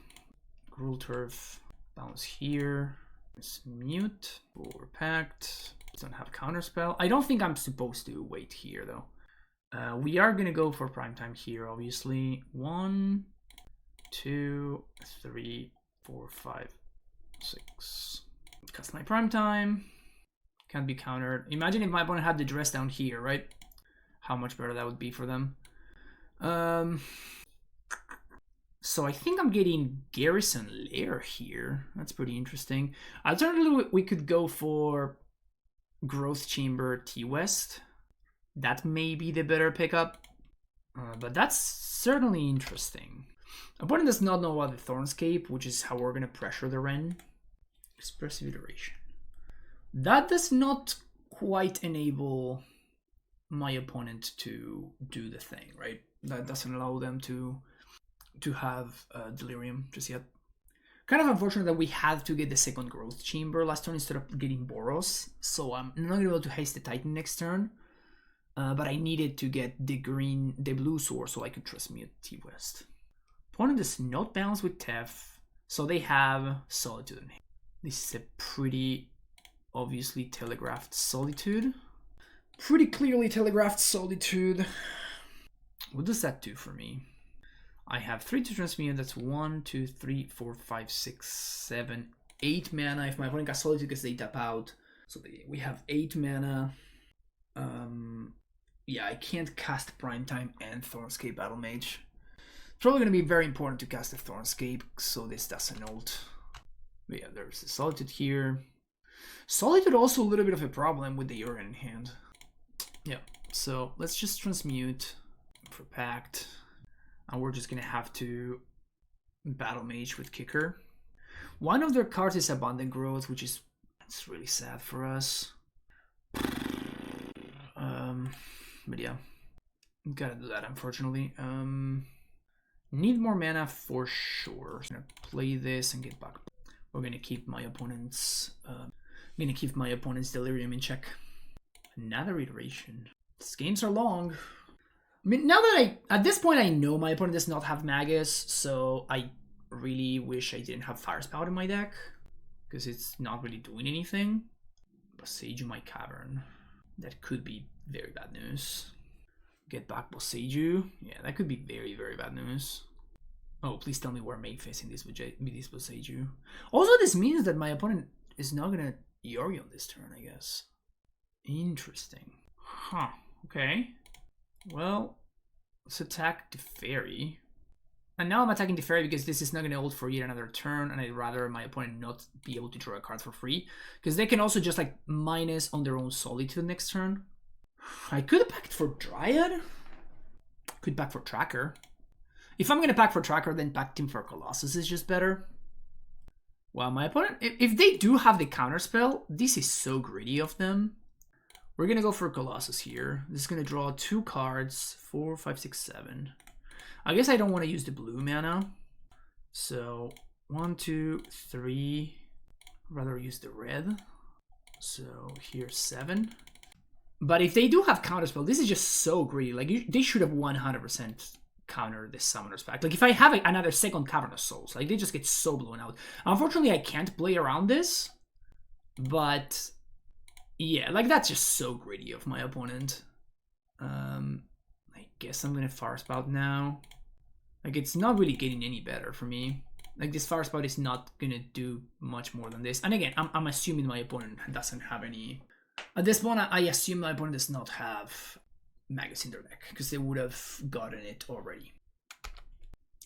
Gruul Turf. Bounce here. Transmute. Or Pact. Don't have Counterspell. I don't think I'm supposed to wait here though. We are going to go for Primetime here, obviously. 1, 2, 3, 4, 5, 6. Cast my Primetime. Can't be countered. Imagine if my opponent had the Dress Down here, right? How much better that would be for them. So I think I'm getting Garrison Lair here. That's pretty interesting. Alternatively, we could go for Growth Chamber T-West. that may be the better pickup. But that's certainly interesting. Opponent does not know about the Thornscape, which is how we're going to pressure the Wrenn. Expressive Iteration. That does not quite enable my opponent to do the thing, right? That doesn't allow them to have Delirium just yet. Kind of unfortunate that we had to get the second Growth Chamber last turn instead of getting Boros, so I'm not going to be able to haste the Titan next turn. But I needed to get the blue sword so I could transmute T-West. Opponent does not bounce with Tef, so they have Solitude in hand. This is a pretty obviously telegraphed Solitude. Pretty clearly telegraphed Solitude. What does that do for me? I have 3 to transmute. That's 1, 2, 3, 4, 5, 6, 7, 8 mana. If my opponent got Solitude because they tap out. So we have 8 mana. Yeah, I can't cast Primetime and Thornscape Battle Mage. It's probably going to be very important to cast the Thornscape, so this doesn't ult. But yeah, there's the Solitude here. Solitude also a little bit of a problem with the Yorion in hand. Yeah, so let's just transmute for Pact. And we're just going to have to Battle Mage with Kicker. One of their cards is Abundant Growth, which is it's really sad for us. But yeah, gotta do that unfortunately. Need more mana for sure. I'm gonna play this and get back. We're gonna keep my opponent's Delirium in check. Another iteration. These games are long. I mean, now that at this point I know my opponent does not have Magus, so I really wish I didn't have Fire Spout in my deck because it's not really doing anything. Boseiju my Cavern. That could be very bad news. Get back Boseiju. Yeah, that could be very, very bad news. Oh, please tell me we're main facing this with this Boseiju. Also, this means that my opponent is not gonna Yorion this turn, I guess. Interesting. Huh. Okay. Well, let's attack the Fairy. And now I'm attacking the Fairy because this is not going to ult for yet another turn, and I'd rather my opponent not be able to draw a card for free. Because they can also just like minus on their own Solitude next turn. I could have packed for Dryad. Could pack for Tracker. If I'm going to pack for Tracker, then packing for Colossus is just better. Well, my opponent, if they do have the counterspell, this is so greedy of them. We're going to go for Colossus here. This is going to draw 2 cards, 4, 5, 6, 7. I guess I don't want to use the blue mana. So 1, 2, 3. Rather use the red. So here's 7. But if they do have counterspell, this is just so greedy. Like they should have 100% countered this Summoner's Pact. Like if I have another second Cavern of Souls, like they just get so blown out. Unfortunately, I can't play around this. But yeah, like that's just so greedy of my opponent. I guess I'm gonna Fire Spout now. Like it's not really getting any better for me. Like this Fire Spout is not gonna do much more than this. And again, I'm assuming my opponent doesn't have any. At this point, I assume my opponent does not have Magus in their deck because they would have gotten it already.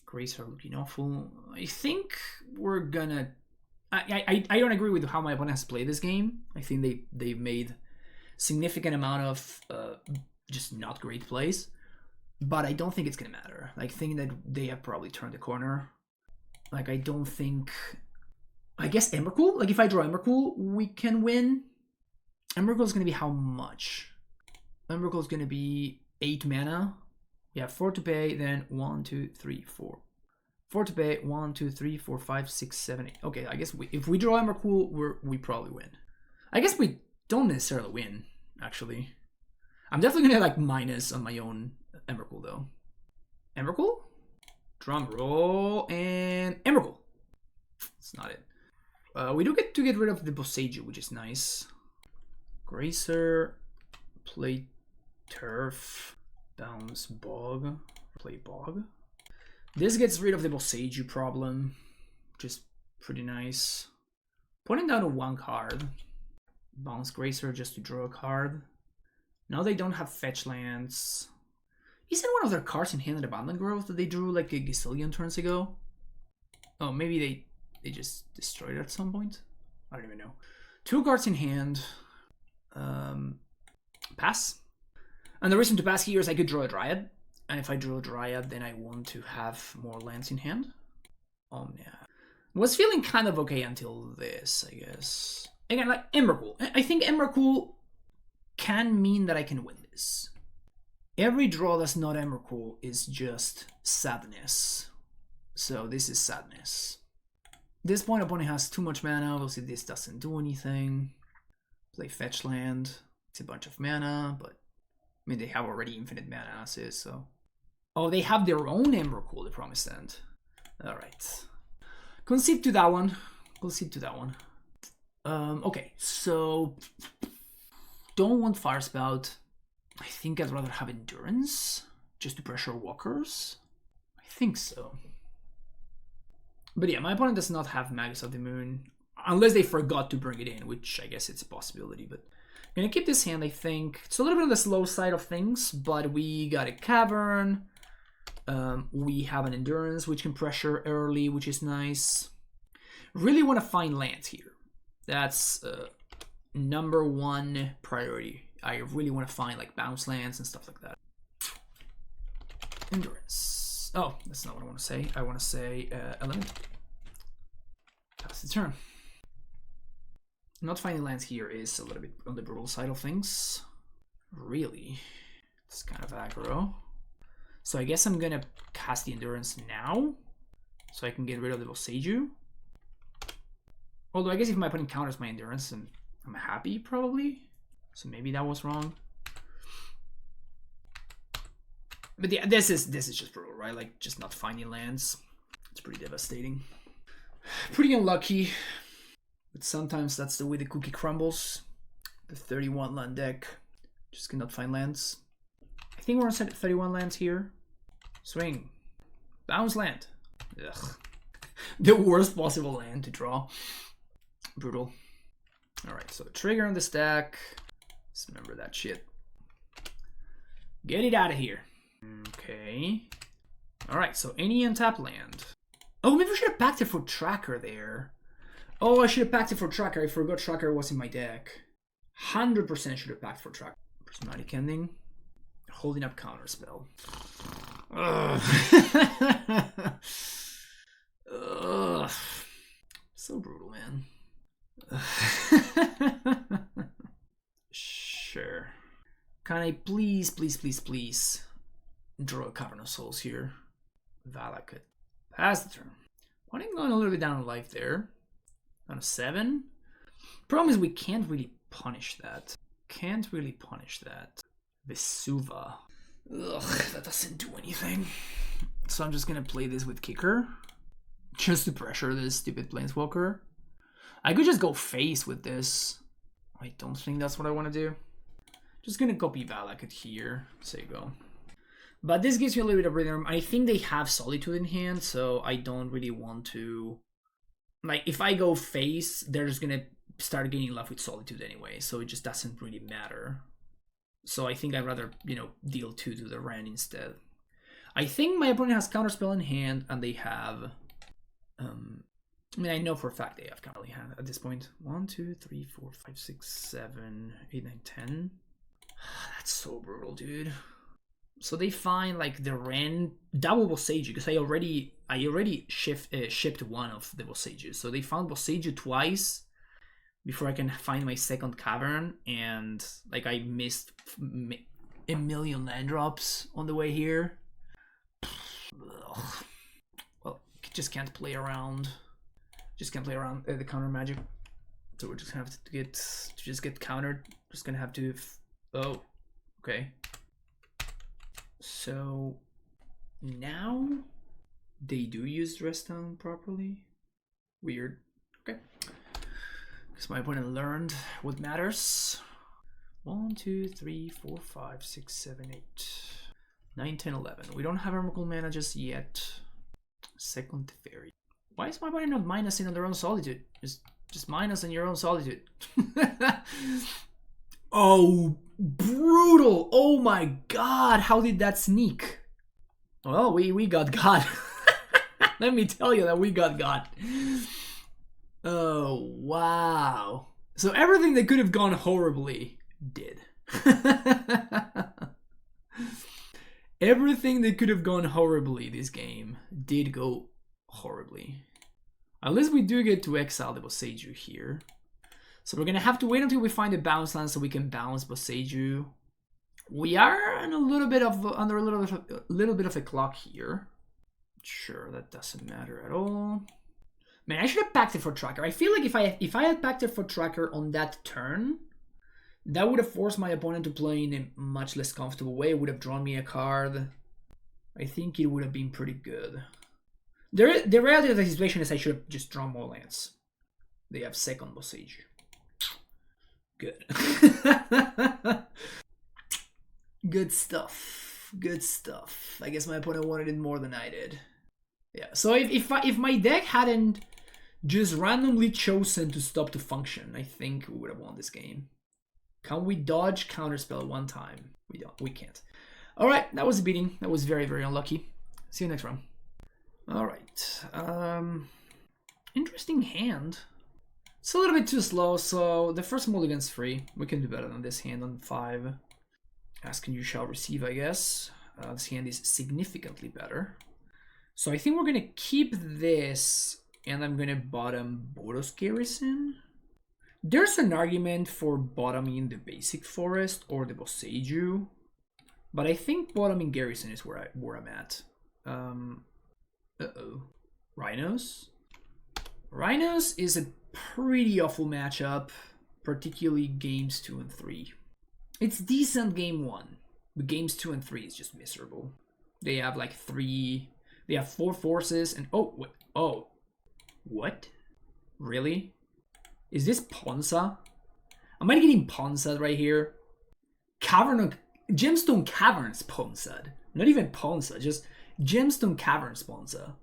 Grays are looking awful. I think we're gonna. I don't agree with how my opponent has played this game. I think they've made significant amount of just not great plays. But I don't think it's gonna matter. Like, I think that they have probably turned the corner. Like, I don't think. I guess Emrakul. Like, if I draw Emrakul, we can win. Emrakul is gonna be how much? Emrakul is gonna be 8 mana. Yeah, 4 to pay. Then 1, 2, 3, 4. 4 to pay. 1, 2, 3, 4, 5, 6, 7, 8. Okay, I guess if we draw Emrakul, we probably win. I guess we don't necessarily win. Actually, I'm definitely gonna like minus on my own Emrakul though. Emrakul? Drum roll and Emrakul. That's not it. We do get to get rid of the Boseiju, which is nice. Gracer, play Turf, bounce Bog, play Bog. This gets rid of the Boseiju problem, which is pretty nice. Putting down to 1 card. Bounce Gracer just to draw a card. Now they don't have fetch lands. Isn't one of their cards in hand an Abundant Growth that they drew like a gazillion turns ago? Oh, maybe they just destroyed it at some point? I don't even know. 2 cards in hand. Pass. And the reason to pass here is I could draw a Dryad. And if I draw a Dryad, then I want to have more lands in hand. Yeah. Was feeling kind of okay until this, I guess. Again, like Emrakul. I think Emrakul can mean that I can win this. Every draw that's not Emrakul is just sadness. So this is sadness. At this point, opponent has too much mana. Obviously, this doesn't do anything. Play fetch land. It's a bunch of mana, but I mean, they have already infinite mana as is, so. Oh, they have their own Emrakul, the Promised Land. Alright. Concede to that one. Concede to that one. Okay, so. Don't want Fire Spout. I think I'd rather have Endurance, just to pressure walkers. I think so. But yeah, my opponent does not have Magus of the Moon, unless they forgot to bring it in, which I guess it's a possibility. But I'm gonna keep this hand, I think. It's a little bit on the slow side of things, but we got a Cavern. We have an Endurance, which can pressure early, which is nice. Really want to find lands here. That's number one priority. I really want to find like bounce lands and stuff like that. Endurance. Oh, that's not what I want to say. I want to say Element. Pass the turn. Not finding lands here is a little bit on the brutal side of things. Really. It's kind of aggro. So I guess I'm going to cast the Endurance now, so I can get rid of the Boseiju. Although I guess if my opponent counters my Endurance, then I'm happy, probably. So maybe that was wrong. But yeah, this is just brutal, right? Like, just not finding lands. It's pretty devastating. Pretty unlucky. But sometimes that's the way the cookie crumbles. The 31 land deck. Just cannot find lands. I think we're on 31 lands here. Swing. Bounce land. Ugh. The worst possible land to draw. Brutal. Alright, so trigger on the stack. Let's remember that shit. Get it out of here. Okay. Alright, so any untapped land. Oh, maybe I should have packed it for Tracker there. Oh, I should have packed it for Tracker. I forgot Tracker was in my deck. 100% should have packed for Tracker. Prismatic Ending. Holding up Counterspell. Ugh. Ugh. So brutal, man. Sure. Can I please draw a Cavern of Souls here? Valakut. Pass the turn. Why am I going a little bit down in life there? On a 7? Problem is we can't really punish that. Can't really punish that. Vesuva. Ugh, that doesn't do anything. So I'm just gonna play this with Kicker. Just to pressure this stupid Planeswalker. I could just go face with this. I don't think that's what I want to do. Just gonna copy Valakut here. So you go. But this gives me a little bit of breathing room. I think they have Solitude in hand, so I don't really want to... Like, if I go face, they're just gonna start getting left with Solitude anyway, so it just doesn't really matter. So I think I'd rather, you know, deal 2 to the Ren instead. I think my opponent has Counterspell in hand, and they have... I mean, I know for a fact they have Counterspell in hand at this point. 1, 2, 3, 4, 5, 6, 7, 8, 9, 10. That's so brutal, dude. So they find like the Ren double Boseiju, because I already shipped one of the Boseiju. So they found Boseiju twice before I can find my second Cavern, and like I missed a million land drops on the way here. Ugh. Well, just can't play around. Just can't play around the counter magic. So we're just gonna have to get countered. Just gonna have to. Oh, okay. So now they do use Rest Down properly. Weird. Okay. Because my opponent learned what matters. 1, 2, 3, 4, 5, 6, 7, 8, 9, 10, 11. We don't have Emrakul mana just yet. Second Fairy. Why is my opponent not minusing on their own Solitude? Just minus on your own Solitude. Oh, brutal. Oh my god, how did that sneak? Well, we got God. Let me tell you that we got God. Oh, wow. So everything that could have gone horribly did. Everything that could have gone horribly this game did go horribly. Unless we do get to exile the Boseiju here. So we're gonna have to wait until we find a bounce land so we can bounce Boseiju. We are in a little bit of under a little bit of a clock here. Sure, that doesn't matter at all. Man, I should have packed it for Tracker. I feel like if I had packed it for Tracker on that turn, that would have forced my opponent to play in a much less comfortable way. It would have drawn me a card. I think it would have been pretty good. The reality of the situation is I should have just drawn more lands. They have second Boseiju. Good. Good stuff. Good stuff. I guess my opponent wanted it more than I did. Yeah, so if my deck hadn't just randomly chosen to stop to function, I think we would have won this game. Can we dodge counterspell one time? We don't. We can't. All right, that was a beating. That was very, very unlucky. See you next round. All right. Interesting hand. It's a little bit too slow, so the first mulligan's free. We can do better than this hand on 5. Ask and you shall receive, I guess. This hand is significantly better. So I think we're going to keep this, and I'm going to bottom Boros Garrison. There's an argument for bottoming the basic forest or the Boseiju, but I think bottoming Garrison is where I'm at. Rhinos? Rhinos is a pretty awful matchup, particularly games 2 and 3. It's decent game 1, but games 2 and 3 is just miserable. They have like 4 forces and what? Really? Is this Ponza? Am I getting Ponza'd right here? Gemstone Caverns Ponza'd. Not even Ponza, just Gemstone Caverns Ponza.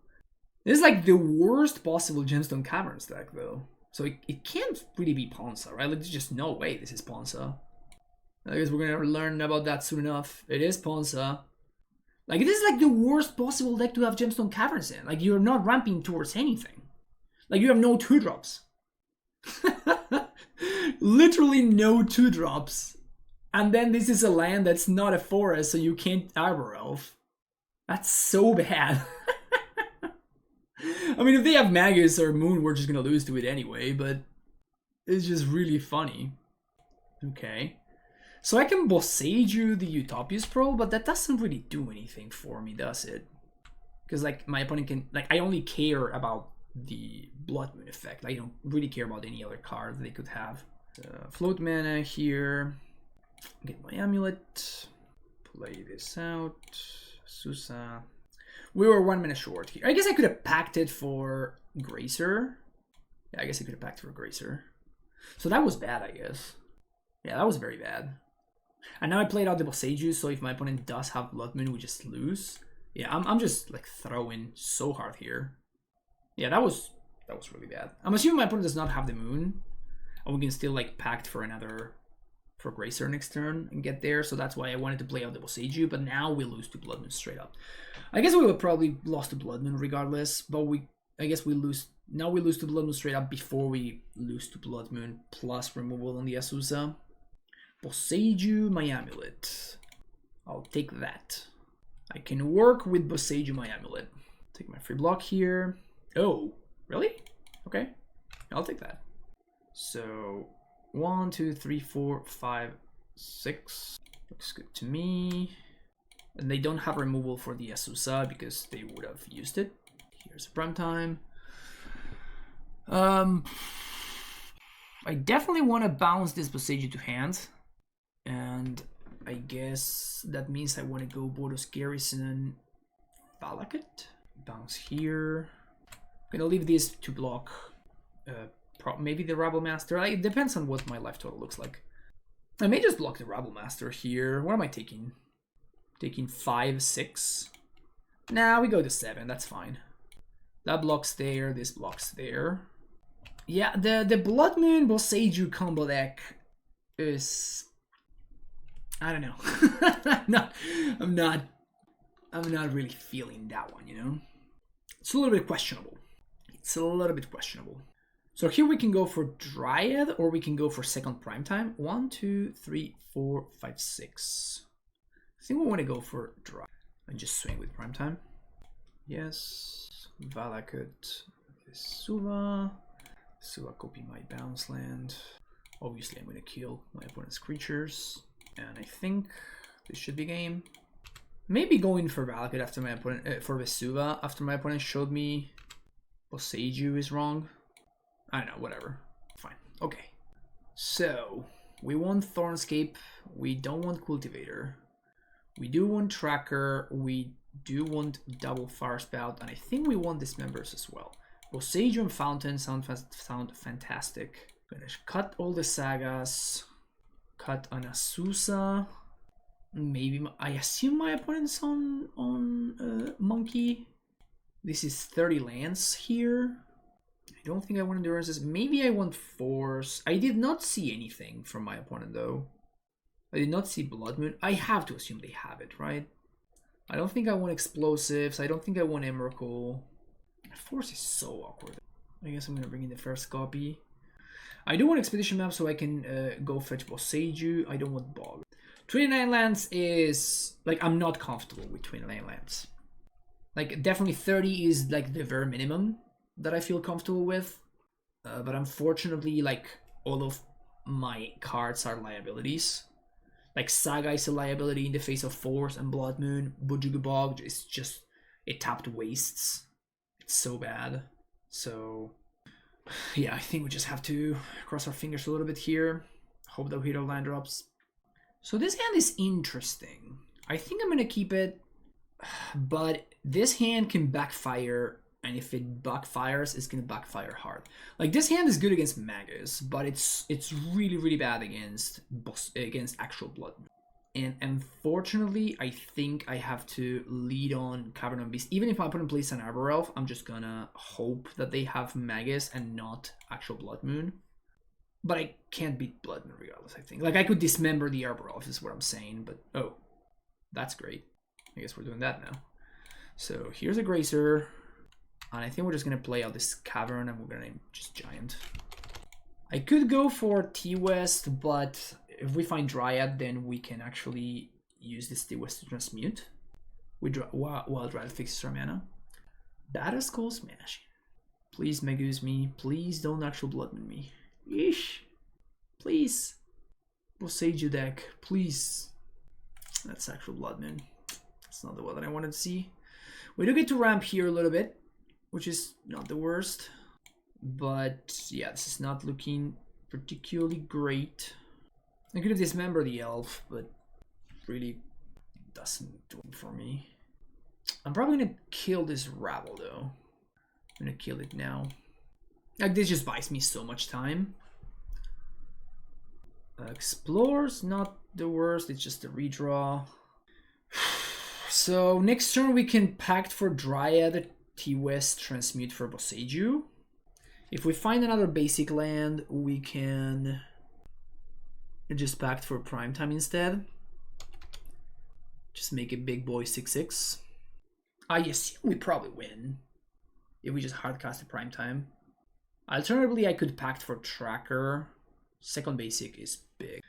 This is like the worst possible Gemstone Caverns deck though. So it can't really be Ponza, right? Like there's just no way this is Ponza. I guess we're gonna learn about that soon enough. It is Ponza. Like this is like the worst possible deck to have Gemstone Caverns in. Like you're not ramping towards anything. Like you have no 2-drops. Literally no 2-drops. And then this is a land that's not a forest, so you can't Arbor Elf. That's so bad. I mean, if they have Magus or Moon, we're just gonna lose to it anyway, but it's just really funny. Okay. So I can Boseiju the Utopia's Pro, but that doesn't really do anything for me, does it? Because like my opponent can, like I only care about the Blood Moon effect. I don't really care about any other card they could have. Float mana here. Get my Amulet. Play this out. Susa. We were 1 minute short here. I guess I could have packed it for Gracer. Yeah, I guess I could have packed it for Gracer. So that was bad, I guess. Yeah, that was very bad. And now I played out the Boseiju, so if my opponent does have Blood Moon, we just lose. Yeah, I'm just like throwing so hard here. Yeah, that was really bad. I'm assuming my opponent does not have the Moon, and we can still like pact for Gracer next turn and get there. So that's why I wanted to play out the Boseiju, but now we lose to Blood Moon straight up. I guess we would probably lost to Blood Moon regardless, but I guess we lose. Now we lose to Blood Moon straight up before we lose to Blood Moon plus removal on the Azusa. Boseiju, my Amulet. I'll take that. I can work with Boseiju, my Amulet. Take my free block here. Oh, really? Okay, I'll take that. So 1, 2, 3, 4, 5, 6. Looks good to me. And they don't have removal for the Azusa because they would have used it. Here's a prime time. I definitely want to bounce this Boseiju to hand. And I guess that means I want to go Boros Garrison Valakut. Bounce here. I'm gonna leave this to block maybe the Rabble Master. It depends on what my life total looks like. I may just block the Rabble Master here. What am I taking? Taking 5, 6. Nah, we go to 7. That's fine. That blocks there. This blocks there. Yeah, the Blood Moon Boseiju combo deck is, I don't know. I'm not really feeling that one, you know. It's a little bit questionable. So here we can go for Dryad, or we can go for second prime time. 1, 2, 3, 4, 5, 6. I think we want to go for Dryad. and just swing with Primetime. Yes, Valakut, Vesuva. Vesuva copy my bounce land. Obviously, I'm going to kill my opponent's creatures, and I think this should be game. Maybe going for Valakut after my opponent, for Vesuva after my opponent showed me Boseiju is wrong. I don't know, whatever. Fine. Okay. So, we want Thornscape. We don't want Cultivator. We do want Tracker. We do want Double Fire Spout. And I think we want Dismembers as well. Boseiju and Fountain sound fantastic. I'm gonna cut all the Sagas. Cut an Azusa. Maybe I assume my opponent's on Monkey. This is 30 lands here. I don't think I want Endurances. Maybe I want Force. I did not see anything from my opponent though. I did not see Blood Moon. I have to assume they have it, right? I don't think I want Explosives. I don't think I want Emrakul. Force is so awkward. I guess I'm gonna bring in the first copy. I do want Expedition Map so I can go fetch Boseiju. I don't want Bog. 29 lands is like, I'm not comfortable with 29 lands. Like definitely 30 is like the very minimum that I feel comfortable with. But unfortunately, like all of my cards are liabilities. Like Saga is a liability in the face of Force and Blood Moon. Bujugu Bog is just, it tapped wastes. It's so bad. So yeah, I think we just have to cross our fingers a little bit here. Hope that we hit our land drops. So this hand is interesting. I think I'm gonna keep it, but this hand can backfire, and if it backfires, it's gonna backfire hard. Like this hand is good against Magus, but it's really bad against actual Blood. And unfortunately, I think I have to lead on Cavern of Beast. Even if my opponent plays an Arbor Elf, I'm just gonna hope that they have Magus and not actual Blood Moon. But I can't beat Blood Moon regardless, I think. Like, I could dismember the Arbor Elf, is what I'm saying, but oh, that's great. I guess we're doing that now. So here's a Grazer, and I think we're just gonna play out this Cavern, and we're gonna just Giant. I could go for T-West, but if we find Dryad, then we can actually use this T-West to transmute. While Dryad fixes our mana. Badass Skull Smash. Please Meguse me. Please don't actual Blood Moon me. Yeesh. Please. Boseiju deck. Please. That's actual Blood Moon. That's not the one that I wanted to see. We do get to ramp here a little bit, which is not the worst. But yeah, this is not looking particularly great. I could have dismembered the elf, but really doesn't do it for me. I'm probably gonna kill this rabble though. I'm gonna kill it now. Like this just buys me so much time. Explore's not the worst, it's just a redraw. So next turn we can Pact for Dryad, T-West, Transmute for Boseiju. If we find another basic land, we can just Pact for Primetime instead. Just make a big boy 6/6. I assume we probably win if we just hardcast the Primetime. Alternatively, I could Pact for Tracker. Second basic is big.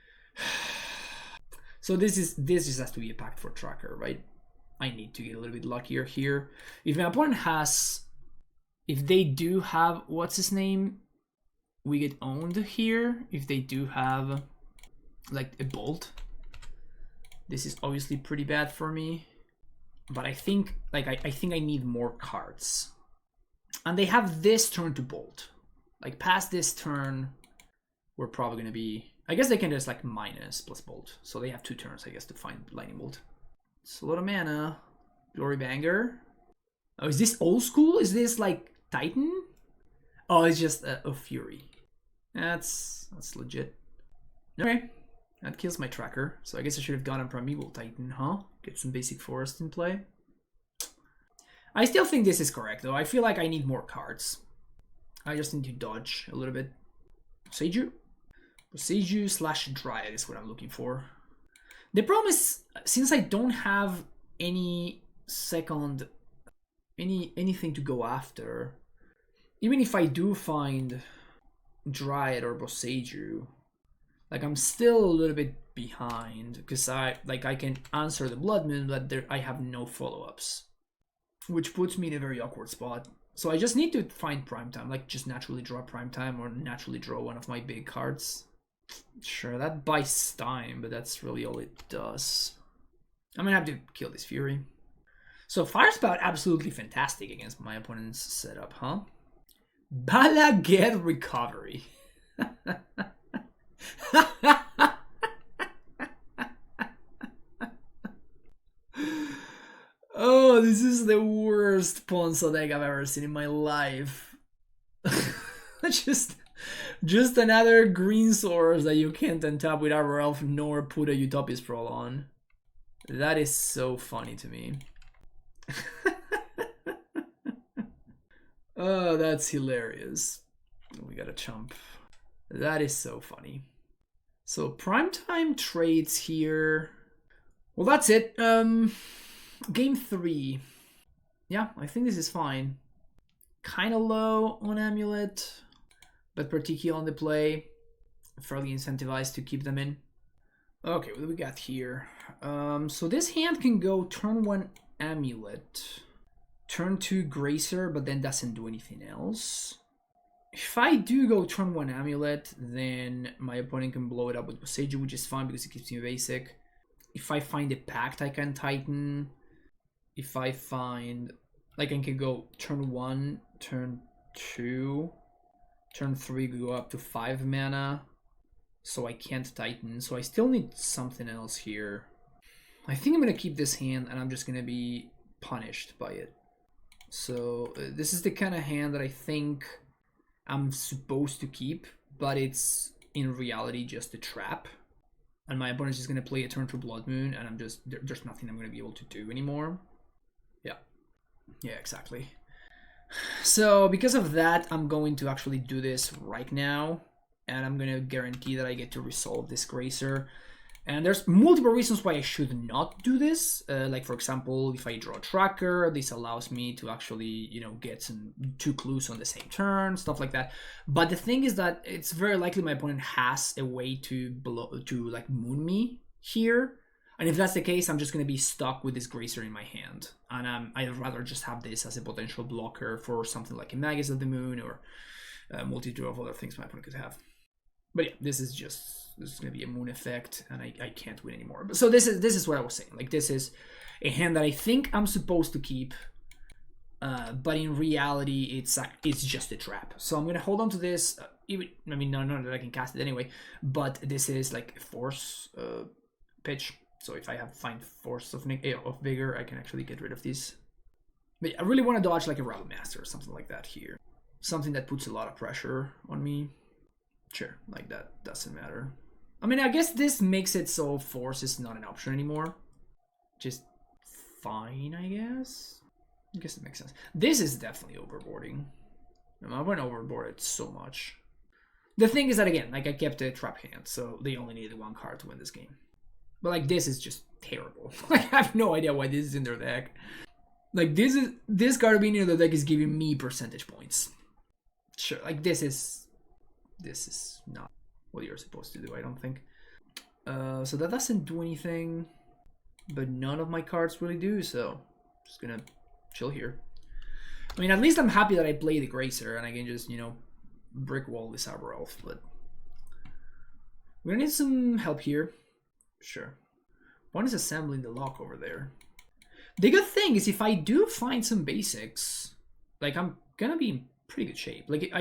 So this just has to be a Pact for Tracker, right? I need to get a little bit luckier here. If my opponent has, if they do have, what's his name? We get owned here. If they do have like a Bolt, this is obviously pretty bad for me. But I think like I think I need more cards. And they have this turn to Bolt. Like past this turn, we're probably gonna be, I guess they can just like minus plus Bolt. So they have 2 turns, I guess, to find Lightning Bolt. It's a lot of mana. Glory Banger. Oh, is this old school? Is this like Titan? Oh, it's just a Fury. That's legit. Okay, that kills my Tracker. So I guess I should have gone on Primeval Titan, huh? Get some basic forest in play. I still think this is correct though. I feel like I need more cards. I just need to dodge a little bit. Boseiju? Boseiju / Dryad is what I'm looking for. The problem is, since I don't have any anything to go after, even if I do find Dryad or Boseiju, like I'm still a little bit behind because I can answer the Blood Moon, but I have no follow-ups, which puts me in a very awkward spot. So I just need to find prime time, like just naturally draw prime time or naturally draw one of my big cards. Sure, that buys time, but that's really all it does. I'm gonna have to kill this Fury. So Fire Spout, absolutely fantastic against my opponent's setup, huh? Balaget Recovery. Oh, this is the worst Ponza deck I've ever seen in my life. Just another green source that you can't untap with Arbor Elf nor put a Utopia Sprawl on. That is so funny to me. Oh, that's hilarious. We got a chump. That is so funny. So primetime trades here. Well, that's it. Game 3. Yeah, I think this is fine. Kind of low on Amulet, but particularly on the play. Fairly incentivized to keep them in. Okay, what do we got here? So this hand can go turn 1 Amulet, turn 2 Gracer, but then doesn't do anything else. If I do go turn 1 Amulet, then my opponent can blow it up with Boseiju, which is fine because it keeps me basic. If I find a Pact, I can Titan. If I find, like, I can go turn 1, turn 2, turn 3, go up to 5 mana. So I can't Titan, so I still need something else here. I think I'm going to keep this hand, and I'm just going to be punished by it. So this is the kind of hand that I think I'm supposed to keep, but it's in reality just a trap. And my opponent's just going to play a turn 2 Blood Moon, and I'm just, there's nothing I'm going to be able to do anymore. Yeah, exactly. So because of that, I'm going to actually do this right now, and I'm going to guarantee that I get to resolve this Gracer. And there's multiple reasons why I should not do this. Like, for example, if I draw a Tracker, this allows me to actually, you know, get some 2 clues on the same turn, stuff like that. But the thing is that it's very likely my opponent has a way to like moon me here. And if that's the case, I'm just going to be stuck with this Gracer in my hand. And I'd rather just have this as a potential blocker for something like a Magus of the Moon or a multitude of other things my opponent could have. But yeah, this is going to be a moon effect, and I can't win anymore. But so this is what I was saying. Like, this is a hand that I think I'm supposed to keep, but in reality, it's just a trap. So I'm going to hold on to this. I mean, no, that I can cast it anyway. But this is like a force pitch. So if I find Force of Vigor, I can actually get rid of these. But I really want to dodge like a Rabble Master or something like that here. Something that puts a lot of pressure on me. Sure, like that doesn't matter. I mean, I guess this makes it so Force is not an option anymore. Just fine, I guess. I guess it makes sense. This is definitely overboarding. I went overboard so much. The thing is that, again, like, I kept a trap hand, so they only needed 1 card to win this game. But like, this is just terrible. Like, I have no idea why this is in their deck. Like, this card being in the deck is giving me percentage points. Sure, like, this is not what you're supposed to do, I don't think. So that doesn't do anything, but none of my cards really do, so I'm just gonna chill here. I mean, at least I'm happy that I play the Gracer and I can just, you know, brick wall this Arbor Elf, but we're gonna need some help here. Sure. One is assembling the lock over there. The good thing is if I do find some basics, like, I'm gonna be in pretty good shape. Like,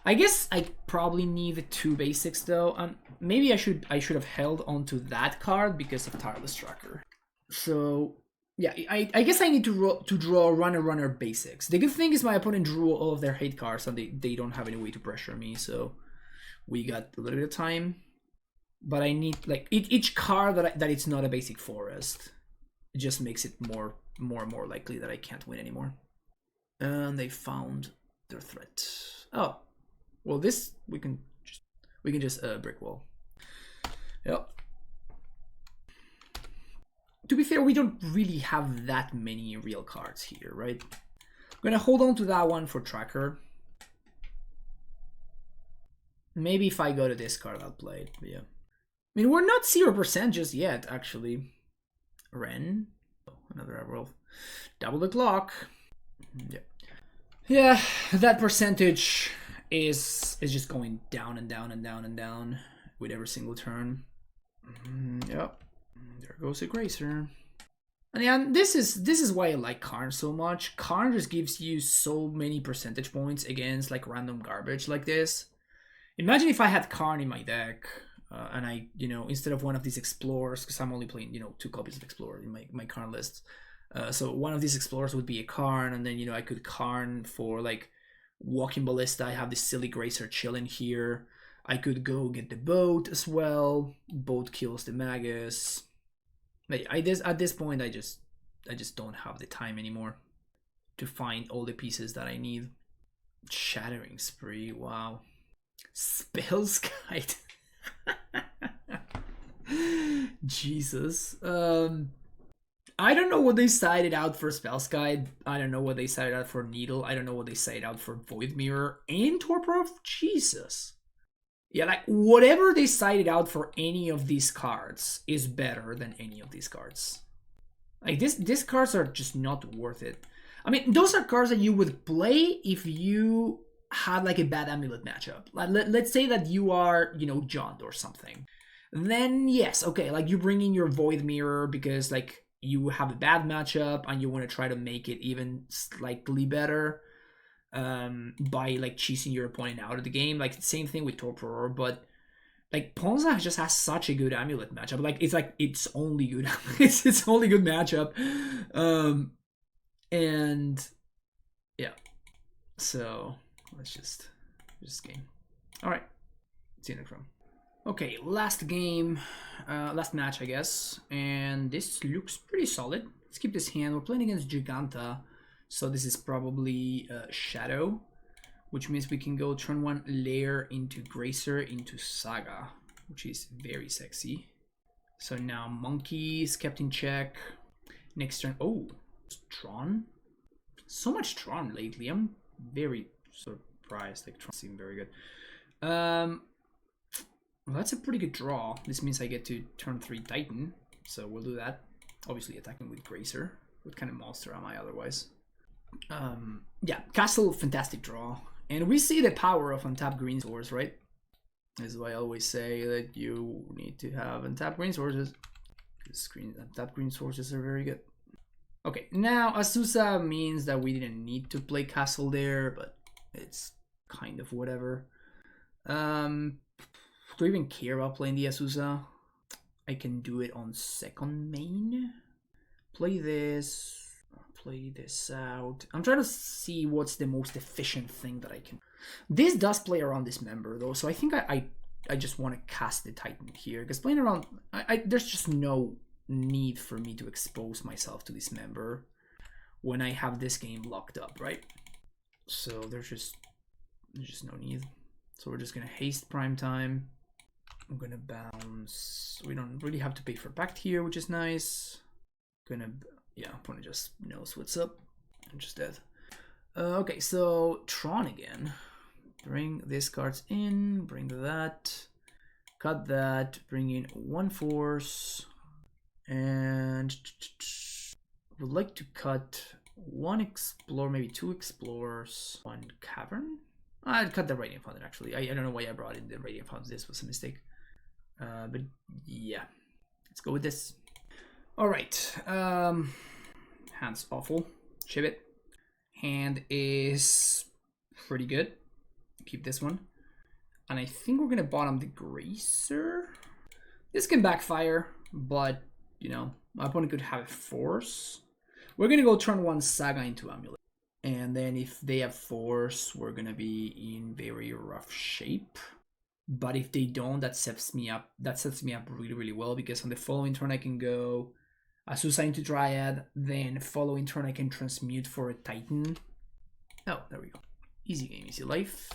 I guess I probably need 2 basics though. Maybe I should have held onto that card because of Tireless Tracker. So yeah, I guess I need to draw runner basics. The good thing is my opponent drew all of their hate cards and they don't have any way to pressure me, so we got a little bit of time. But I need, like, each card that it's not a basic forest, it just makes it more and more likely that I can't win anymore. And they found their threat. Oh, well, this we can just brick wall. Yep. To be fair, we don't really have that many real cards here, right? I'm gonna hold on to that one for Tracker. Maybe if I go to this card, I'll play it. But yeah. mean, we're not 0% just yet, actually. Ren. Oh, another Everwolf. Double the clock. Yeah. Yeah, that percentage is just going down and down and down and down with every single turn. Yep. There goes a Gracer. And yeah, this is why I like Karn so much. Karn just gives you so many percentage points against like random garbage like this. Imagine if I had Karn in my deck, and I, instead of one of these Explorers, because I'm only playing, 2 copies of Explorer in my Karn list. So one of these Explorers would be a Karn, and then, I could Karn for like Walking Ballista. I have this silly Gracer chilling here. I could go get the boat as well. Boat kills the Magus. At this point, I just don't have the time anymore to find all the pieces that I need. Shattering Spree, wow. Spellskite. Jesus. I don't know what they cited out for Spellskite. I don't know what they cited out for Needle. I don't know what they cited out for Void Mirror and Torpor. Jesus. Yeah, like whatever they cited out for any of these cards is better than any of these cards. Like these cards are just not worth it. I mean, those are cards that you would play if you had like a bad Amulet matchup. Like, let's say that you are, Jund or something. Then yes, okay, like you bring in your Void Mirror because like you have a bad matchup and you want to try to make it even slightly better. By like cheesing your opponent out of the game, like the same thing with Torpor, but like Ponza just has such a good Amulet matchup. Like it's only good. it's only good matchup, and yeah. So let's just game. All right, see you next round. Okay, last game, last match, I guess, and this looks pretty solid. Let's keep this hand. We're playing against Jegantha. So this is probably Shadow, which means we can go turn 1 Lair into Gracer into Saga, which is very sexy. So now Monkey is kept in check. Next turn, oh, Tron. So much Tron lately. I'm very surprised. Like Tron seems very good. Well, that's a pretty good draw. This means I get to turn 3 Titan, so we'll do that. Obviously attacking with Gracer. What kind of monster am I otherwise? Yeah, Castle, fantastic draw. And we see the power of untapped green source, right? This is why I always say that you need to have untapped green sources. Because untapped green sources are very good. Okay, now Azusa means that we didn't need to play Castle there, but it's kind of whatever. Do I even care about playing the Azusa? I can do it on second main. Play this. Play this out. I'm trying to see what's the most efficient thing that I can. This does play around this member though, so I think I just want to cast the Titan here because playing around, there's just no need for me to expose myself to this member when I have this game locked up, right? So there's just no need. So we're just gonna haste prime time. I'm gonna bounce. We don't really have to pay for pact here, which is nice. Yeah, opponent just knows what's up. I'm just dead. Okay, so Tron again. Bring these cards in, bring that, cut that, bring in 1 force, and would like to cut 1 Explorer, maybe 2 Explorers, 1 Cavern. I'd cut the Radiant Fountain actually. I don't know why I brought in the Radiant Fountain. This was a mistake. But yeah, let's go with this. All right, hand's awful. Ship it. Hand is pretty good. Keep this one. And I think we're gonna bottom the Gracer. This can backfire, but my opponent could have a force. We're gonna go turn 1 Saga into Amulet. And then if they have force, we're gonna be in very rough shape. But if they don't, that sets me up really, really well, because on the following turn I can go Azusa into Dryad, then following turn I can transmute for a Titan. Oh, there we go. Easy game, easy life.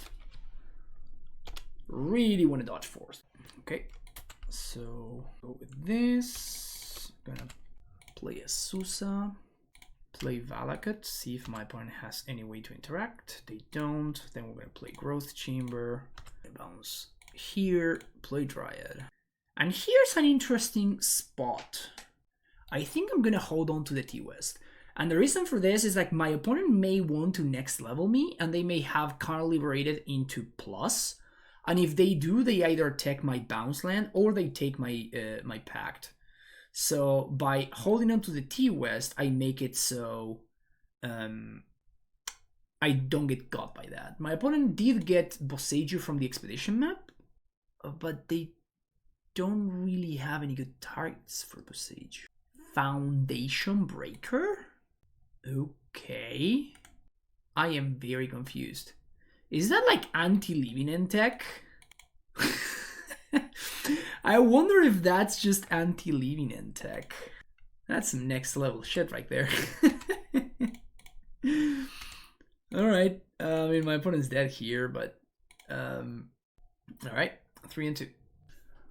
Really want to dodge force. Okay, so go with this. Gonna play Azusa, play Valakut, see if my opponent has any way to interact. They don't. Then we're gonna play Growth Chamber, bounce here, play Dryad. And here's an interesting spot. I think I'm gonna hold on to the T-West. And the reason for this is like my opponent may want to next level me and they may have Card Liberated into plus. And if they do, they either take my bounce land or they take my my pact. So by holding on to the T-West, I make it so I don't get got by that. My opponent did get Boseiju from the Expedition map, but they don't really have any good targets for Boseiju. Foundation Breaker? Okay. I am very confused. Is that like anti-living end tech? I wonder if that's just anti-living end tech. That's some next level shit right there. Alright. I mean, my opponent's dead here, but... Alright. 3 and 2.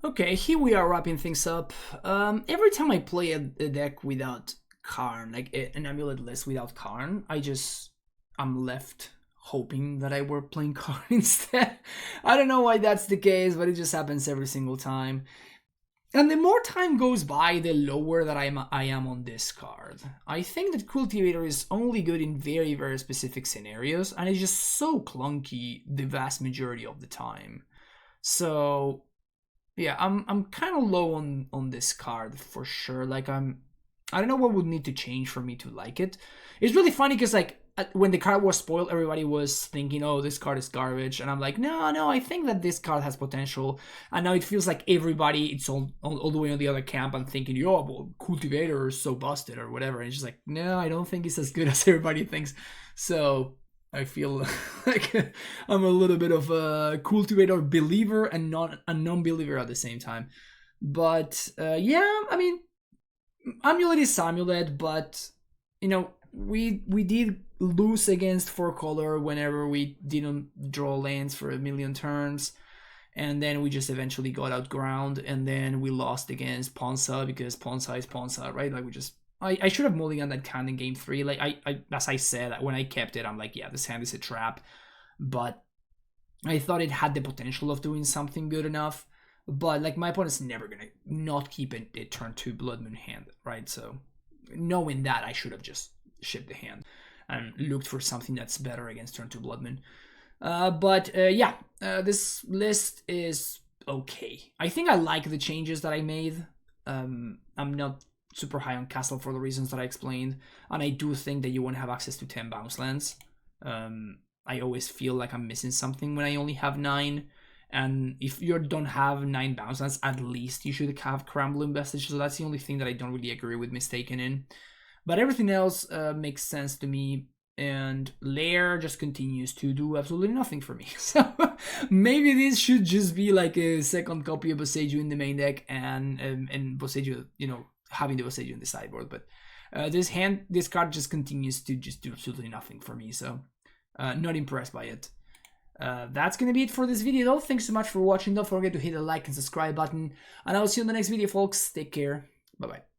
Okay, here we are wrapping things up. Every time I play a deck without Karn, like an Amulet list without Karn, I'm left hoping that I were playing Karn instead. I don't know why that's the case, but it just happens every single time. And the more time goes by, the lower that I am on this card. I think that Cultivator is only good in very, very specific scenarios, and it's just so clunky the vast majority of the time. So yeah, I'm kind of low on this card for sure. Like I don't know what would need to change for me to like it. It's really funny because like when the card was spoiled, everybody was thinking, oh, this card is garbage. And I'm like, no, I think that this card has potential. And now it feels like everybody, it's all the way on the other camp and thinking, yo, well, Cultivator is so busted or whatever. And it's just like, no, I don't think it's as good as everybody thinks. So I feel like I'm a little bit of a Cultivator believer and not a non-believer at the same time. But yeah, I mean, Amulet is Amulet, but, you know, we did lose against 4-color whenever we didn't draw lands for a million turns, and then we just eventually got outground, and then we lost against Ponza because Ponza is Ponza, right? Like we just I should have mulliganed that hand in game 3. Like I as I said, when I kept it, I'm like, yeah, this hand is a trap, but I thought it had the potential of doing something good enough. But like my opponent's never gonna not keep a turn 2 Blood Moon hand, right? So knowing that, I should have just shipped the hand and looked for something that's better against turn 2 Blood Moon. Yeah, this list is okay. I think I like the changes that I made. I'm not super high on Castle for the reasons that I explained, and I do think that you won't have access to 10 bounce lands. I always feel like I'm missing something when I only have 9. And if you don't have 9 bounce lands, at least you should have Crumbling Vestige. So that's the only thing that I don't really agree with Mistakenn in. But everything else makes sense to me. And Lair just continues to do absolutely nothing for me. So maybe this should just be like a second copy of Boseiju in the main deck and Boseiju, you know, having the Boseiju in the sideboard. But this card just continues to just do absolutely nothing for me. So not impressed by it. That's gonna be it for this video though. Thanks so much for watching. Don't forget to hit the like and subscribe button, and I will see you in the next video, folks. Take care. Bye bye.